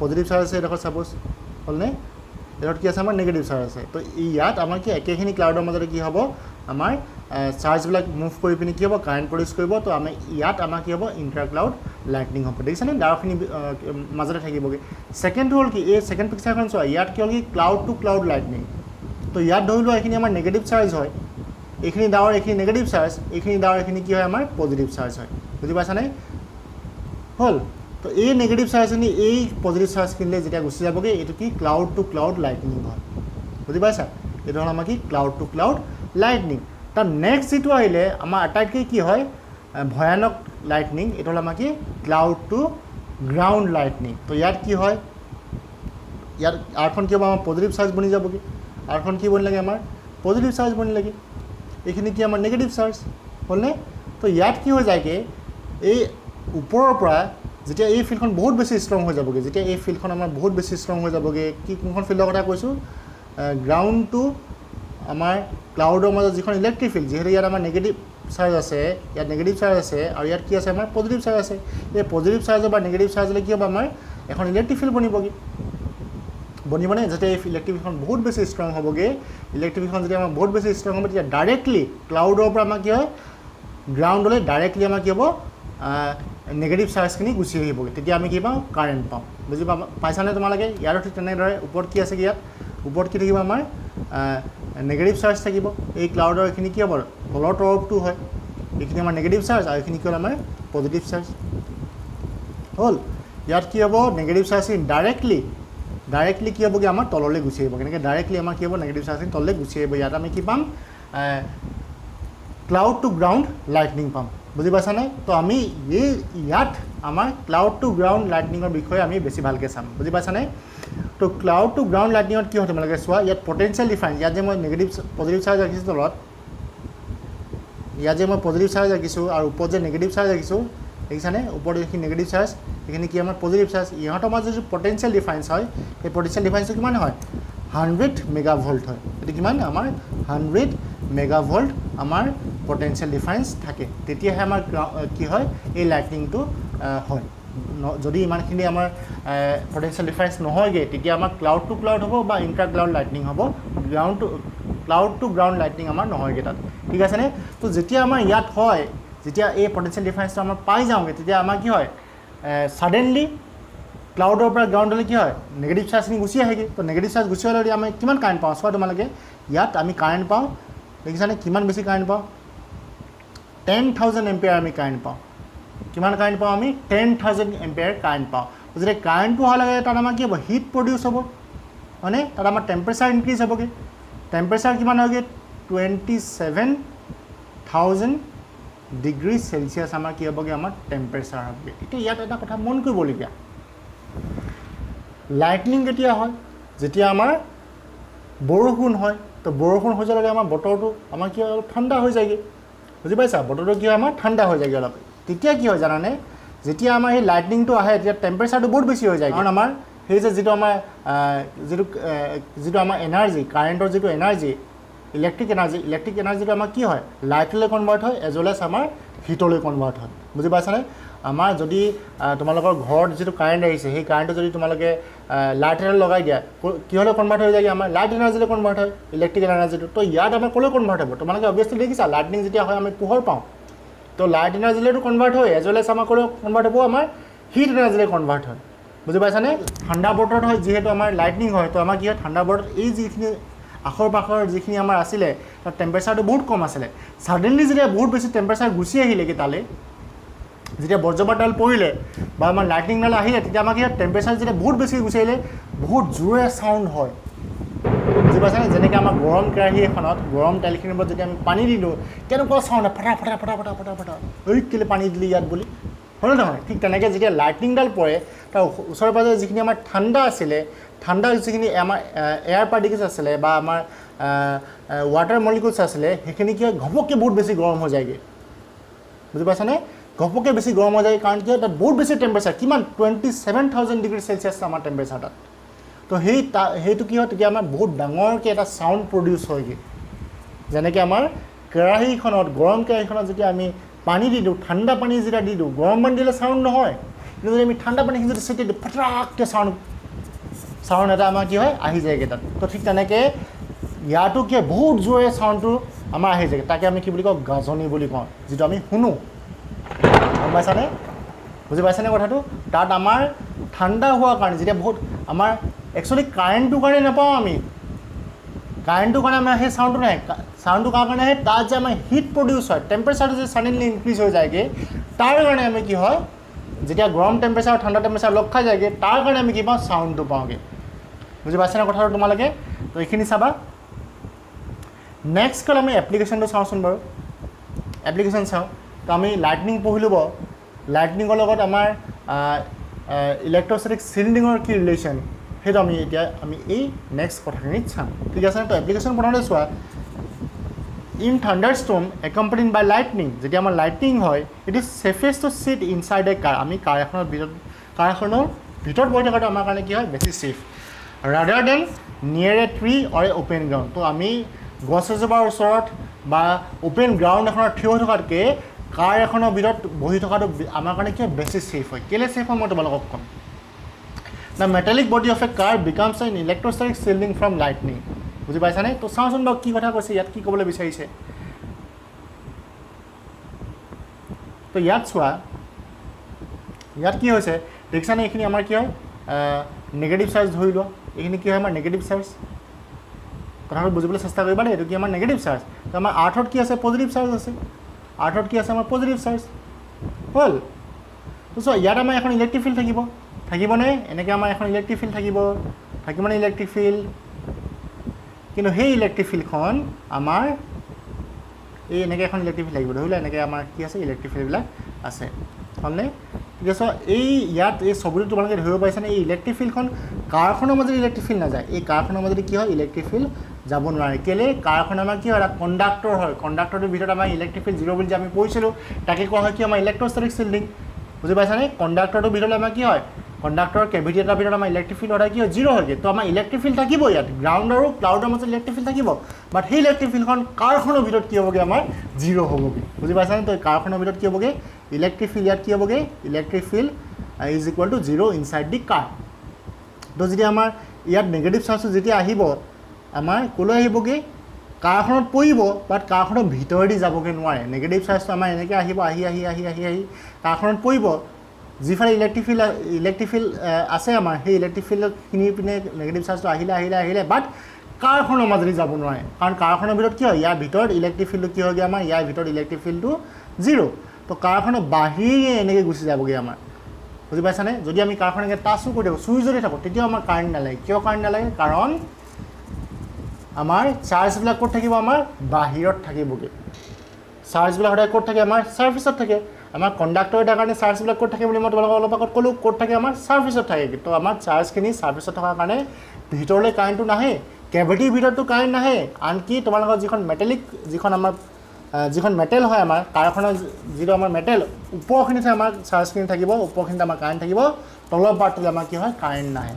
পজিটিভ চাৰ্জ আছে এইডোখৰত চাপ'জ হ'লনে এইডোখৰত কি আছে আমাৰ নেগেটিভ চাৰ্জ আছে। তো ইয়াত আমাৰ কি একেখিনি ক্লাউডৰ মাজতে কি হ'ব আমাৰ চাৰ্জবিলাক মুভ কৰি পিনি কি হ'ব কাৰেণ্ট প্ৰডিউচ কৰিব। তো আমি ইয়াত আমাৰ কি হ'ব ইণ্টাৰ ক্লাউড লাইটনিং হ'ব দেখিছানে ডাৱৰখিনি মাজতে থাকিবগৈ। ছেকেণ্ডটো হ'ল কি এই ছেকেণ্ড পিকচাৰখন চোৱা ইয়াত কি হ'ল কি ক্লাউড টু ক্লাউড লাইটনিং। তো ইয়াত ধৰি লোৱা এইখিনি আমাৰ নেগেটিভ চাৰ্জ হয় এইখিনি ডাৱৰ এইখিনি নেগেটিভ চাৰ্জ এইখিনি ডাৱৰ এইখিনি কি হয় আমাৰ পজিটিভ চাৰ্জ হয়। বুজি পাইছানে হ'ল। তো এই নেগেটিভ চাৰ্জখিনি এই পজিটিভ চাৰ্জখিনিলৈ যেতিয়া গুচি যাবগৈ এইটো কি ক্লাউড টু ক্লাউড লাইটনিং হয়। বুজি পাইছা এইটো হ'ল আমাৰ কি ক্লাউড টু ক্লাউড লাইটনিং। তাৰ নেক্সট যিটো আহিলে আমাৰ আটাইতকৈ কি হয় ভয়ানক লাইটনিং এইটো হ'ল আমাৰ কি ক্লাউড টু গ্ৰাউণ্ড লাইটনিং। তো ইয়াত কি হয় ইয়াত আৰ্থখন কি হ'ব আমাৰ পজিটিভ চাৰ্জ বনি যাবগৈ আৰু এখন কি বনি লাগে আমাৰ পজিটিভ চাৰ্জ বনি লাগে এইখিনি কি আমাৰ নেগেটিভ চাৰ্জ হ'লনে তো ইয়াত কি হৈ যায়গে এই ওপৰৰ পৰা যেতিয়া এই ফিল্ডখন বহুত বেছি ষ্ট্ৰং হৈ যাবগে যেতিয়া এই ফিল্ডখন আমাৰ বহুত বেছি ষ্ট্ৰং হৈ যাবগে কি কোনখন ফিল্ডৰ কথা কৈছোঁ গ্ৰাউণ্ড টু আমাৰ ক্লাউডৰ মাজত যিখন ইলেক্ট্ৰিক ফিল্ড যিহেতু ইয়াত আমাৰ নেগেটিভ চাৰ্জ আছে ইয়াত নেগেটিভ চাৰ্জ আছে আৰু ইয়াত কি আছে আমাৰ পজিটিভ চাৰ্জ আছে এই পজিটিভ চাৰ্জৰ বা নেগেটিভ চাৰ্জলৈ কি হ'ব আমাৰ এখন ইলেক্ট্ৰিক ফিল্ড বনিবগৈ বনিবনে যেতিয়া এই ইলেক্ট্ৰিক ফিল্ডখন বহুত বেছি ষ্ট্ৰং হ'বগৈ ইলেক্ট্ৰিক ফিল্ডখন যেতিয়া আমাৰ বহুত বেছি ষ্ট্ৰং হ'ব তেতিয়া ডাইৰেক্টলি ক্লাউডৰ পৰা আমাৰ কি হয় গ্ৰাউণ্ডলৈ ডাইৰেক্টলি আমাৰ কি হ'ব নেগেটিভ চাৰ্জখিনি গুচি আহিবগৈ তেতিয়া আমি কি পাওঁ কাৰেণ্ট পাওঁ বুজি পাইছানে তোমালোকে ইয়াৰো ঠিক তেনেদৰে ওপৰত কি আছে ইয়াত ওপৰত কি থাকিব আমাৰ নেগেটিভ চাৰ্জ থাকিব এই ক্লাউডৰ এইখিনি কি হ'ব তলৰ তৰফটো হয় এইখিনি আমাৰ নেগেটিভ চাৰ্জ আৰু এইখিনি কি হ'ল আমাৰ পজিটিভ চাৰ্জ হ'ল ইয়াত কি হ'ব নেগেটিভ চাৰ্জখিনি ডাইৰেক্টলি কি হ'বগৈ আমাৰ তললৈ গুচি আহিব কেনেকৈ ডাইৰেক্টলি আমাৰ কি হ'ব নেগেটিভ চাৰ্জখিনি তললৈ গুচি আহিব ইয়াত আমি কি পাম ক্লাউড টু গ্ৰাউণ্ড লাইটনিং পাম বুজি পাইছানে তো আমি এই ইয়াত আমাৰ ক্লাউড টু গ্ৰাউণ্ড লাইটনিঙৰ বিষয়ে আমি বেছি ভালকৈ চাম বুজি পাইছানে তো ক্লাউড টু গ্ৰাউণ্ড লাইটনিঙত কি হয় তোমালোকে চোৱা ইয়াত পটেঞ্চিয়েল ডিফাৰেঞ্চ ইয়াত যে মই পজিটিভ চাৰ্জ ৰাখিছোঁ তলত ইয়াত যে মই পজিটিভ চাৰ্জ ৰাখিছোঁ আৰু ওপৰত যে নেগেটিভ চাৰ্জ ৰাখিছোঁ দেখিছানে ওপৰত যিখিনি নেগেটিভ চাৰ্জ সেইখিনি কি আমাৰ পজিটিভ চাৰ্জ ইহঁতৰ মাজত যিটো পটেঞ্চিয়েল ডিফাৰেঞ্চ হয় সেই পটেঞ্চিয়েল ডিফাৰেঞ্চটো কিমান হয় 100 মেগাভল্ট হয় এইটো কিমান আমাৰ 100 মেগাভল্ট আমাৰ পটেঞ্চিয়েল ডিফাৰেঞ্চ থাকে তেতিয়াহে আমাৰ কি হয় এই লাইটনিংটো হয় যদি ইমানখিনি আমাৰ পটেঞ্চিয়েল ডিফাৰেঞ্চ নহয়গৈ তেতিয়া আমাৰ ক্লাউড টু ক্লাউড হ'ব বা ইণ্টাৰ ক্লাউড লাইটনিং হ'ব ক্লাউড টু গ্ৰাউণ্ড লাইটনিং আমাৰ নহয়গৈ তাত ঠিক আছেনে তো যেতিয়া আমাৰ ইয়াত হয় যেতিয়া এই পটেঞ্চিয়েল ডিফাৰেঞ্চটো আমাৰ পাই যাওঁগৈ তেতিয়া আমাৰ কি হয় ছাডেনলি ক্লাউডৰ পৰা গ্ৰাউণ্ডলৈ কি হয় নেগেটিভ চাৰ্জখিনি গুচি আহেগৈ তো নেগেটিভ চাৰ্জ গুচি আহিলে আমি কিমান কাৰেণ্ট পাওঁ চোৱা তোমালোকে ইয়াত আমি কাৰেণ্ট পাওঁ দেখিছানে কিমান বেছি কাৰেণ্ট পাওঁ 10,000 এম্পিয়াৰ আমি কাৰেণ্ট পাওঁ কিমান কাৰেণ্ট পাওঁ আমি 10,000 এম্পিয়াৰ কাৰেণ্ট পাওঁ যেতিয়া কাৰেণ্টটো হোৱাৰ লগে তাত আমাৰ কি হ'ব হিট প্ৰডিউচ হ'ব হয়নে তাত আমাৰ টেম্পাৰেচাৰ ইনক্ৰিজ হ'বগৈ টেম্পাৰেচাৰ কিমান হ'বগৈ 27,000 ডিগ্ৰী চেলচিয়াছ আমাৰ কি হ'বগৈ আমাৰ টেম্পাৰেচাৰ হ'বগৈ এতিয়া ইয়াত এটা কথা মন কৰিবলগীয়া লাইটনিং কেতিয়া হয় যেতিয়া আমাৰ বৰষুণ হয় তো বৰষুণ হৈ যোৱাৰ লগে আমাৰ বতৰটো আমাৰ কি হয় অলপ ঠাণ্ডা হৈ যায়গৈ বুজি পাইছা বতৰটো কি হয় আমাৰ ঠাণ্ডা হৈ যায়গৈ অলপ তেতিয়া কি হয় জানানে যেতিয়া আমাৰ সেই লাইটনিংটো আহে তেতিয়া টেম্পাৰেচাৰটো বহুত বেছি হৈ যায় কাৰণ আমাৰ সেই যে যিটো আমাৰ যিটো আমাৰ এনাৰ্জি কাৰেণ্টৰ যিটো এনাৰ্জি ইলেক্ট্ৰিক এনাৰ্জিটো আমাৰ কি হয় লাইটলৈ কনভাৰ্ট হয় এজ ৱেল এজ আমাৰ হিটলৈ কনভাৰ্ট হয় বুজি পাইছানে আমাৰ যদি তোমালোকৰ ঘৰত যিটো কাৰেণ্ট আহিছে সেই কাৰেণ্টটো যদি তোমালোকে লাইট এডাল লগাই দিয়া কিহলৈ কনভাৰ্ট হৈ যায়গৈ আমাৰ লাইট এনাৰ্জিলৈ কনভাৰ্ট হয় ইলেক্ট্ৰিক এনাৰ্জিটো তো ইয়াত আমাৰ ক'লৈ কনভাৰ্ট হ'ব তোমালোকে অবভিয়াছলি দেখিছা লাইটনিং যেতিয়া হয় আমি পোহৰ পাওঁ তো লাইট এনাৰ্জিলৈতো কনভাৰ্ট হয় এজ ৱেল এজ আমাৰ ক'লৈ কনভাৰ্ট হ'ব আমাৰ হিট এনাৰ্জিলৈ কনভাৰ্ট হয় বুজি পাইছানে ঠাণ্ডা বতৰত হয় যিহেতু আমাৰ লাইটনিং হয় তো আমাৰ কি হয় ঠাণ্ডা বতৰত এই যিখিনি আখৰ পাখৰ যিখিনি আমাৰ আছিলে তাত টেম্পাৰেচাৰটো বহুত কম আছিলে ছাডেনলি যেতিয়া বহুত বেছি টেম্পাৰেচাৰ গুচি আহিলেগৈ তালৈ যেতিয়া বজ্ৰপাতডাল পৰিলে বা আমাৰ লাইটনিংডাল আহিলে তেতিয়া আমাৰ কি হয় টেম্পাৰেচাৰ যেতিয়া বহুত বেছি গুচি আহিলে বহুত জোৰে চাউণ্ড হয় বুজি পাইছানে যেনেকৈ আমাৰ গৰম কেৰাহী এখনত গৰম তেলখিনিৰ ওপৰত যেতিয়া আমি পানী দিলোঁ কেনেকুৱা চাউণ্ড হয় ফটা ফটা ফটা ফটা ফটা ফটা ঐ কেলৈ পানী দিলি ইয়াত বুলি হয়নে নহয় ঠিক তেনেকৈ যেতিয়া লাইটনিংডাল পৰে তাৰ ওচৰে পাজৰে যিখিনি আমাৰ ঠাণ্ডা আছিলে ঠাণ্ডা যিখিনি আমাৰ এয়াৰ পাৰ্টিকলছ আছিলে বা আমাৰ ৱাটাৰ মলিকুলছ আছিলে সেইখিনি কি হয় ঘপককৈ বহুত বেছি গৰম হৈ যায়গৈ বুজি পাইছানে ঘপককৈ বেছি গৰম হৈ যায় কাৰণ কি হয় তাত বহুত বেছি টেম্পাৰেচাৰ কিমান 27,000 ডিগ্ৰী চেলচিয়াছ আমাৰ টেম্পাৰেচাৰ তাত তো সেইটো কি হয় তেতিয়া আমাৰ বহুত ডাঙৰকৈ এটা চাউণ্ড প্ৰডিউচ হয়গৈ যেনেকৈ আমাৰ কেৰাহীখনত গৰম কেৰাহীখনত যেতিয়া আমি পানী দি দিওঁ ঠাণ্ডা পানী যেতিয়া দি দিওঁ গৰম পানী দিলে চাউণ্ড নহয় কিন্তু যদি আমি ঠাণ্ডা পানীখিনি যদি ছটিয়াই দিওঁ ফটাককৈ চাউণ্ড এটা আমাৰ কি হয় আহি যায়গৈ তাত তো ঠিক তেনেকৈ ইয়াতো কি হয় বহুত জোৰে চাউণ্ডটো আমাৰ আহি যায়গৈ তাকে আমি কি বুলি কওঁ গাজনি বুলি কওঁ যিটো আমি শুনো গম পাইছানে বুজি পাইছানে কথাটো তাত আমাৰ ঠাণ্ডা হোৱাৰ কাৰণে যেতিয়া বহুত আমাৰ একচুৱেলি কাৰেণ্টটোৰ কাৰণে নাপাওঁ আমি কাৰেণ্টটোৰ কাৰণে আমাৰ সেই চাউণ্ডটো নাহে চাউণ্ডটো কাৰ কাৰণে আহে তাত যে আমাৰ হিট প্ৰডিউচ হয় টেম্পাৰেচাৰটো যে ছাডেনলি ইনক্ৰিজ হৈ যায়গৈ তাৰ কাৰণে আমি কি হয় যেতিয়া গৰম টেম্পাৰেচাৰ আৰু ঠাণ্ডা টেম্পাৰেচাৰ লগ খাই যায়গৈ তাৰ কাৰণে আমি কি পাওঁ চাউণ্ডটো পাওঁগৈ বুজি পাইছানে কথাটো তোমালোকে তো এইখিনি চাবা নেক্সট আমি এপ্লিকেশ্যনটো চাওঁচোন বাৰু এপ্লিকেশ্যন চাওঁ তো আমি লাইটনিং পঢ়িলোঁ বাৰু লাইটনিঙৰ লগত আমাৰ ইলেক্ট্ৰষ্টেটিক চিল্ডিঙৰ কি ৰিলেশ্যন সেইটো আমি এতিয়া আমি এই নেক্সট কথাখিনিত চাম ঠিক আছে তো এপ্লিকেশ্যন বনাওঁতে চোৱা ইন থাণ্ডাৰষ্টৰ্ম একম্পেনিড বাই লাইটনিং যেতিয়া আমাৰ লাইটনিং হয় it is safest to sit inside a car আমি কাৰ এখনৰ ভিতৰত বহি থকাটো আমাৰ কাৰণে কি হয় বেছি ছেফ ৰাডাৰ দেন নিয়েৰ এ ট্ৰী অৰ এ অ'পেন গ্ৰাউণ্ড তো আমি গছ এজোপাৰ ওচৰত বা অ'পেন গ্ৰাউণ্ড এখনত থিয় হৈ থকাতকৈ কাৰ এখনৰ ভিতৰত বহি থকাটো আমাৰ কাৰণে কি হয় বেছি ছেফ হয় কেলৈ ছেফ হয় মই তোমালোকক ক'ম the metallic body of a car becomes an electrostatic shielding from lightning বুজি পাইছানে তো চাওঁচোন বাৰু কি কথা কৈছে ইয়াত কি ক'বলৈ বিচাৰিছে তো ইয়াত চোৱা ইয়াত কি হৈছে দেখিছানে এইখিনি আমাৰ কি হয় নেগেটিভ চাৰ্জ ধৰি লোৱা এইখিনি কি হয় আমাৰ নেগেটিভ চাৰ্জ কথাটো বুজিবলৈ চেষ্টা কৰিবা দেই এইটো কি আমাৰ নেগেটিভ চাৰ্জ তো আমাৰ আৰ্থত কি আছে পজিটিভ চাৰ্জ আছে আৰ্থত কি আছে আমাৰ পজিটিভ চাৰ্জ হ'ল তো চোৱা ইয়াত আমাৰ এখন ইলেক্ট্ৰিক ফিল্ড থাকিবনে এনেকৈ আমাৰ এখন ইলেক্ট্ৰিক ফিল্ড থাকিবনে ইলেক্ট্ৰিক ফিল্ড কিন্তু সেই ইলেক্ট্ৰিক ফিল্ডখন আমাৰ এই এনেকৈ এখন ইলেক্ট্ৰিক ফিল্ড লাগিব ধৰি লোৱা এনেকৈ আমাৰ কি আছে ইলেক্ট্ৰিক ফিল্ডবিলাক আছে হ'লনে ঠিক আছে এই ইয়াত এই ছবিটো তোমালোকে ধৰিব পাৰিছানে এই ইলেক্ট্ৰিক ফিল্ডখন কাৰখনৰ মাজত ইলেক্ট্ৰিক ফিল্ড নাযায় এই কাৰখনৰ মাজত কি হয় ইলেক্ট্ৰিক ফিল্ড যাব নোৱাৰে কেলৈ কাৰখন আমাৰ কি হয় এটা কণ্ডাক্টৰ হয় কণ্ডাক্টৰটোৰ ভিতৰত আমাৰ ইলেক্ট্ৰিক ফিল্ড জিৰ' বুলি যে আমি পঢ়িছিলোঁ তাকে কোৱা হয় কি আমাৰ ইলেক্ট্ৰষ্টেটিক শ্বিল্ডিং বুজি পাইছানে কণ্ডাক্টৰটোৰ ভিতৰত আমাৰ কি হয় কণ্ডাক্টৰৰ কেভিটি এটাৰ ভিতৰত আমাৰ ইলেক্ট্ৰিক ফিল্ড সদায় কি হয় জিৰ' হয়গৈ তো আমাৰ ইলেক্ট্ৰিক ফিল্ড থাকিব ইয়াত গ্ৰাউণ্ড আৰু ক্লাউডৰ মাজত ইলেক্ট্ৰিক ফিল্ড থাকিব বাট সেই ইলেক্ট্ৰিক ফিল্ডখন কাৰখনৰ ভিতৰত কি হ'বগৈ আমাৰ জিৰ' হ'বগৈ বুজি পাইছানে তো কাৰখনৰ ভিতৰত কি হ'বগৈ ইলেক্ট্ৰিক ফিল্ড ইয়াত কি হ'বগৈ electric field is equal to zero' inside the car তো যেতিয়া আমাৰ ইয়াত নেগেটিভ চাৰ্জটো যেতিয়া আহিব আমাৰ ক'লৈ আহিবগৈ কাৰখনত পৰিব বাট কাৰখনৰ ভিতৰেদি যাবগৈ নোৱাৰে নেগেটিভ চাৰ্জটো আমাৰ এনেকৈ আহিব আহি কাৰখনত পৰিব যিফালে ইলেক্ট্ৰিক ফিল্ড আছে আমাৰ সেই ইলেক্ট্ৰিক ফিল্ডখিনি পিনে নেগেটিভ চাৰ্জটো আহিলে বাট কাৰখনৰ মাজেদি যাব নোৱাৰে কাৰণ কাৰখনৰ ভিতৰত কি হয় ইয়াৰ ভিতৰত ইলেক্ট্ৰিক ফিল্ডটো কি হয়গৈ আমাৰ ইয়াৰ ভিতৰত ইলেক্ট্ৰিক ফিল্ডটো জিৰ' তো কাৰখনৰ বাহিৰে এনেকৈ গুচি যাবগৈ আমাৰ বুজি পাইছানে যদি আমি কাৰখন এনেকৈ টাচো কৰি থাকোঁ চুই যদি থাকোঁ তেতিয়াও আমাৰ কাৰেণ্ট নালাগে কিয় কাৰেণ্ট নালাগে কাৰণ আমাৰ চাৰ্জবিলাক ক'ত থাকিব আমাৰ বাহিৰত থাকিবগৈ চাৰ্জবিলাক সদায় ক'ত থাকে আমাৰ ছাৰ্ফেচত থাকে আমাৰ কণ্ডাক্টৰ এটাৰ কাৰণে চাৰ্জবিলাক ক'ত থাকে বুলি মই তোমালোকক অলপ আগত ক'লোঁ ক'ত থাকে আমাৰ ছাৰ্ফেচত থাকে তো আমাৰ চাৰ্জখিনি ছাৰ্ফেচত থকাৰ কাৰণে ভিতৰলৈ কাৰেণ্টটো নাহে কেভিটিৰ ভিতৰতো কাৰেণ্ট নাহে আনকি তোমালোকৰ যিখন মেটেলিক যিখন মেটেল হয় আমাৰ কাৰখনৰ যিটো আমাৰ মেটেল ওপৰখিনিতে আমাৰ চাৰ্জখিনি থাকিব ওপৰখিনিতে আমাৰ কাৰেণ্ট থাকিব তলৰ পাৰ্টটোলৈ আমাৰ কি হয় কাৰেণ্ট নাহে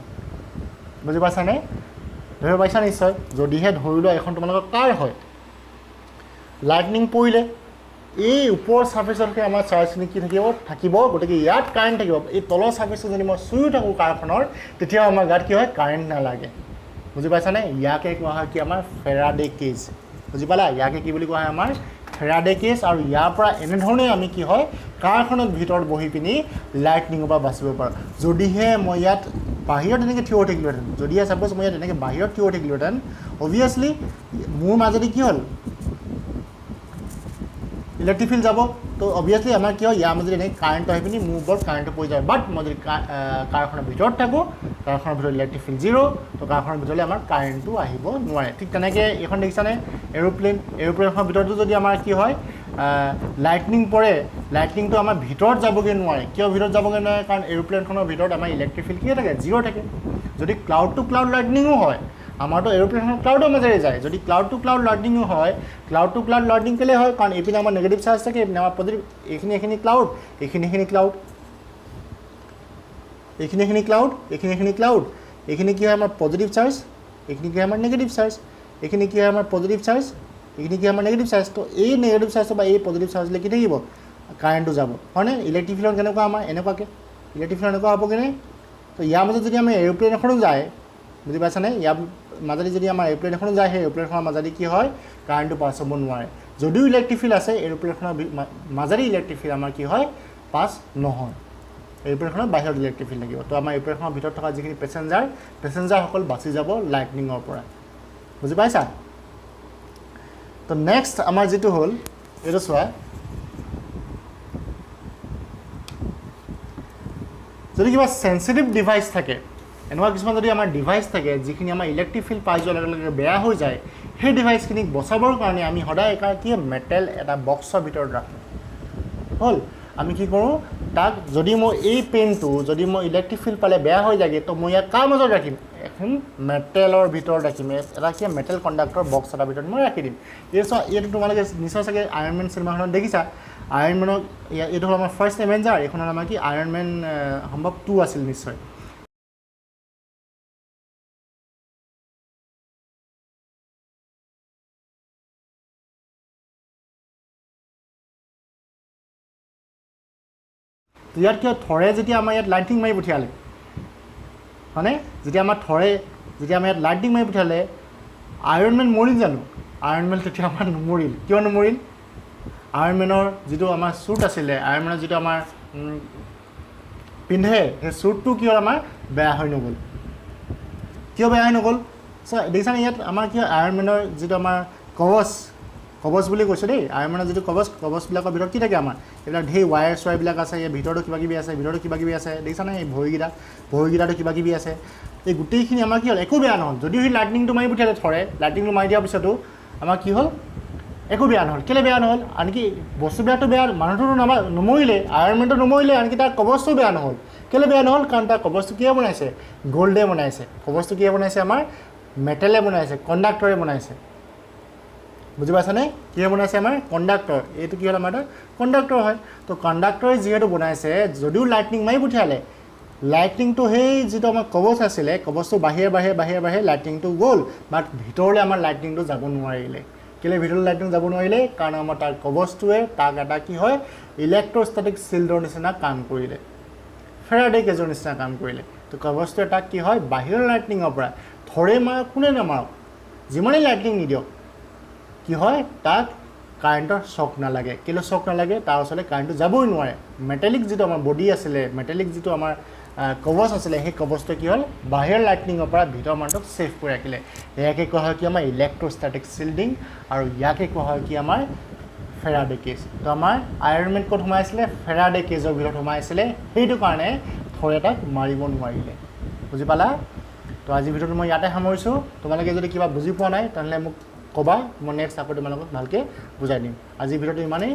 বুজি পাইছানে ধৰিব পাৰিছা নিশ্চয় যদিহে ধৰি লোৱা এখন তোমালোকৰ কাৰ হয় লাইটনিং পৰিলে এই ওপৰৰ ছাৰ্ফেচতকৈ আমাৰ চাৰ্জখিনি কি থাকিব গতিকে ইয়াত কাৰেণ্ট থাকিব এই তলৰ ছাৰ্ফেচত যদি মই চুইও থাকোঁ কাৰখনৰ তেতিয়াও আমাৰ গাত কি হয় কাৰেণ্ট নালাগে বুজি পাইছানে ইয়াকে কোৱা হয় কি আমাৰ ফেৰাডে কেজ বুজি পালা ইয়াকে কি বুলি কোৱা হয় আমাৰ ফেৰাডে কেজ আৰু ইয়াৰ পৰা এনেধৰণে আমি কি হয় কাৰখনত ভিতৰত বহি পিনি লাইটনিঙৰ পৰা বাচিব পাৰোঁ যদিহে মই ইয়াত বাহিৰত এনেকৈ থিয় হৈ থাকিলোহেঁতেন যদিহে ছাপ'জ মই ইয়াত এনেকৈ বাহিৰত থিয় হৈ থাকিলোহেঁতেন অভিয়াছলি মোৰ মাজেদি কি হ'ল ইলেক্ট্ৰিক ফিল্ড যাব তো অভিয়াছলি আমাৰ কি হয় ইয়াৰ মাজেদি এনেকৈ কাৰেণ্টটো আহি পিনি মোৰ ওপৰত কাৰেণ্টটো পৰি যায় বাট মই যদি কাৰখনৰ ভিতৰত থাকোঁ কাৰখনৰ ভিতৰত ইলেক্ট্ৰিক ফিল্ড জিৰ' তো কাৰখনৰ ভিতৰলৈ আমাৰ কাৰেণ্টটো আহিব নোৱাৰে ঠিক তেনেকৈ এইখন দেখিছানে এৰোপ্লেনখনৰ ভিতৰতো যদি আমাৰ কি হয় লাইটনিং পৰে লাইটনিংটো আমাৰ ভিতৰত যাবগৈ নোৱাৰে কিয় ভিতৰত যাবগৈ নোৱাৰে কাৰণ এৰোপ্লেনখনৰ ভিতৰত আমাৰ ইলেক্ট্ৰিক ফিল্ড কি থাকে জিৰ' থাকে যদি ক্লাউড টু ক্লাউড লাইটনিঙো হয় আমাৰতো এৰোপ্লেনখন ক্লাউডৰ মাজেৰে যায় যদি ক্লাউড টু ক্লাউড লাইটনিঙো হয় ক্লাউড টু ক্লাউড লাইটনিং কেলৈ হয় কাৰণ এইপিনে আমাৰ নেগেটিভ চাৰ্জ থাকে এইপিনে আমাৰ পজিটিভ এইখিনি ক্লাউড এইখিনি ক্লাউড এইখিনি কি হয় আমাৰ পজিটিভ চাৰ্জ এইখিনি কি হয় আমাৰ নেগেটিভ চাৰ্জ এইখিনি কি হয় আমাৰ পজিটিভ চাৰ্জ এইখিনি কি হয় আমাৰ নেগেটিভ চাৰ্জ তো এই নেগেটিভ চাৰ্জটো বা এই পজিটিভ চাৰ্জলৈ কি থাকিব কাৰেণ্টটো যাব হয়নে ইলেক্ট্ৰিক ফিল্ডত কেনেকুৱা আমাৰ এনেকুৱাকৈ ইলেক্ট্ৰিক ফিল্ড এনেকুৱা হ'বগৈ নে তো ইয়াৰ মাজত যদি আমাৰ এৰোপ্লেন এখনো যায় বুজি পাইছানে ইয়াৰ মাজেদি যদি আমাৰ এৰোপ্লেন এখনো যায় সেই এৰোপ্লেনখনৰ মাজেদি কি হয় কাৰেণ্টটো পাছ হ'ব নোৱাৰে যদিও ইলেক্ট্ৰিক ফিল্ড আছে এৰোপ্লেনখনৰ মাজেদি ইলেক্ট্ৰিক ফিল্ড আমাৰ কি হয় পাছ নহয় এৰোপ্লেনখনৰ বাহিৰত ইলেক্ট্ৰিক ফিল্ড থাকিব তো আমাৰ এৰোপ্লেনখনৰ ভিতৰত থকা যিখিনি পেচেঞ্জাৰসকল বাচি যাব লাইটনিঙৰ পৰা বুজি পাইছা তো নেক্সট আমাৰ যিটো হ'ল এইটো চোৱা যদি কিবা সেন্সিটিভ ডিভাইচ থাকে এনেকুৱা কিছুমান যদি আমাৰ ডিভাইচ থাকে যিখিনি আমাৰ ইলেক্ট্ৰিক ফিল্ড পাই যোৱাৰ লগে লগে বেয়া হৈ যায় সেই ডিভাইচখিনিক বচাবৰ কাৰণে আমি সদায় কি মেটেল এটা বক্সৰ ভিতৰত ৰাখোঁ হ'ল আমি কি কৰোঁ তাক যদি মই এই পেনটো যদি মই ইলেক্ট্ৰিক ফিল্ড পালে বেয়া হৈ যায়গৈ তো মই ইয়াক কাৰ মাজত ৰাখিম এখন মেটেলৰ ভিতৰত ৰাখিম এটা কি মেটেল কণ্ডাক্টৰ বক্স এটাৰ ভিতৰত মই ৰাখি দিম এইটো তোমালোকে নিশ্চয় চাগে আইৰণ মেন চিনেমাখনত দেখিছা আইৰণ মেনক এইটো হ'ল আমাৰ ফাৰ্ষ্ট এভেঞ্জাৰ এইখন হ'ল আমাৰ কি আইৰণ মেন সম্ভৱ 2 আছিল নিশ্চয় ইয়াত কিয় থৰে যেতিয়া আমাৰ ইয়াত লাইটিং মাৰি পঠিয়ালে হয়নে যেতিয়া আমাৰ থৰে যেতিয়া আমাৰ ইয়াত লাইটিং মাৰি পঠিয়ালে আইৰণ মেন মৰিল জানো আইৰণ মেন তেতিয়া আমাৰ নমৰিল কিয় নমৰিল আইৰণ মেনৰ যিটো আমাৰ শ্বুট আছিলে আইৰণ মেনৰ যিটো আমাৰ পিন্ধে সেই শ্বুটটো কি হ'ল আমাৰ বেয়া হৈ নগ'ল কিয় বেয়া হৈ নগ'ল দেখিছানে ইয়াত আমাৰ কি আইৰণ মেনৰ যিটো আমাৰ কবচ বুলি কৈছোঁ দেই আইৰণ মেনৰ যিটো কবচবিলাকৰ ভিতৰত কি থাকে আমাৰ এইবিলাক ঢেৰ ৱায়াৰ চোৱাৰবিলাক আছে ইয়াৰ ভিতৰতো কিবাকিবি আছে দেখিছানে এই ভৰিকেইটাতো কিবাকিবি আছে এই গোটেইখিনি আমাৰ কি হ'ল একো বেয়া নহ'ল যদিও সেই লাইটনিংটো মাৰি পঠিয়ালে থৰে লাইটনিংটো মাৰি দিয়াৰ পিছতো আমাৰ কি হ'ল একো বেয়া নহ'ল কেলৈ বেয়া নহ'ল আনকি বস্তুবিলাকতো বেয়া মানুহটোতো নমৰিলে আইৰণ মেনটো নমৰিলে আনকি তাৰ কবচটো বেয়া নহ'ল কেলৈ বেয়া নহ'ল কাৰণ তাৰ কবচটো কিয়ে বনাইছে গ'ল্ডে বনাইছে কবচটো কিয়ে বনাইছে আমাৰ মেটেলে বনাইছে কণ্ডাক্টৰে বনাইছে বুজি পাইছানে কিয়ে বনাইছে আমাৰ কণ্ডাক্টৰ এইটো কি হ'ল আমাৰ এটা কণ্ডাক্টৰ হয় তো কণ্ডাক্টৰে যিহেতু বনাইছে যদিও লাইটনিং মাৰি পঠিয়ালে লাইটনিংটো সেই যিটো আমাৰ কবচ আছিলে কবচটো বাহিৰে লাইটনিংটো গ'ল বাট ভিতৰলৈ আমাৰ লাইটনিংটো যাব নোৱাৰিলে কেলৈ ভিতৰলৈ লাইটনিং যাব নোৱাৰিলে কাৰণ আমাৰ তাৰ কবচটোৱে তাক এটা কি হয় ইলেক্ট্ৰষ্টেটিক চিল্ডৰ নিচিনা কাম কৰিলে ফেৰাডে কেজৰ নিচিনা কাম কৰিলে তো কবচটোৱে তাক কি হয় বাহিৰৰ লাইটনিঙৰ পৰা থৰে মাৰক কোনে নামাৰক যিমানেই লাইটনিং নিদিয়ক কি হয় তাক কাৰেণ্টৰ শ্বক নালাগে কেলৈ শ্বক নালাগে তাৰ ওচৰলৈ কাৰেণ্টটো যাবই নোৱাৰে মেটেলিক যিটো আমাৰ বডি আছিলে মেটেলিক যিটো আমাৰ কবচ আছিলে সেই কবচটো কি হ'ল বাহিৰৰ লাইটনিঙৰ পৰা ভিতৰৰ মানুহটোক ছেফ কৰি ৰাখিলে ইয়াকে কোৱা হয় কি আমাৰ ইলেক্ট্ৰষ্টেটিক চিল্ডিং আৰু ইয়াকে কোৱা হয় কি আমাৰ ফেৰাডে কেজ তো আমাৰ আইৰণ মেন ক'ত সোমাইছিলে ফেৰাডে কেজৰ ভিতৰত সোমাইছিলে সেইটো কাৰণে থৰে তাক মাৰিব নোৱাৰিলে বুজি পালা তো আজিৰ ভিডিঅ'টো মই ইয়াতে সামৰিছোঁ তোমালোকে যদি কিবা বুজি পোৱা নাই তেনেহ'লে মোক ক'বা মই নেক্সট আকৌ তোমালোকক ভালকৈ বুজাই দিম আজিৰ ভিডিঅ'টো ইমানেই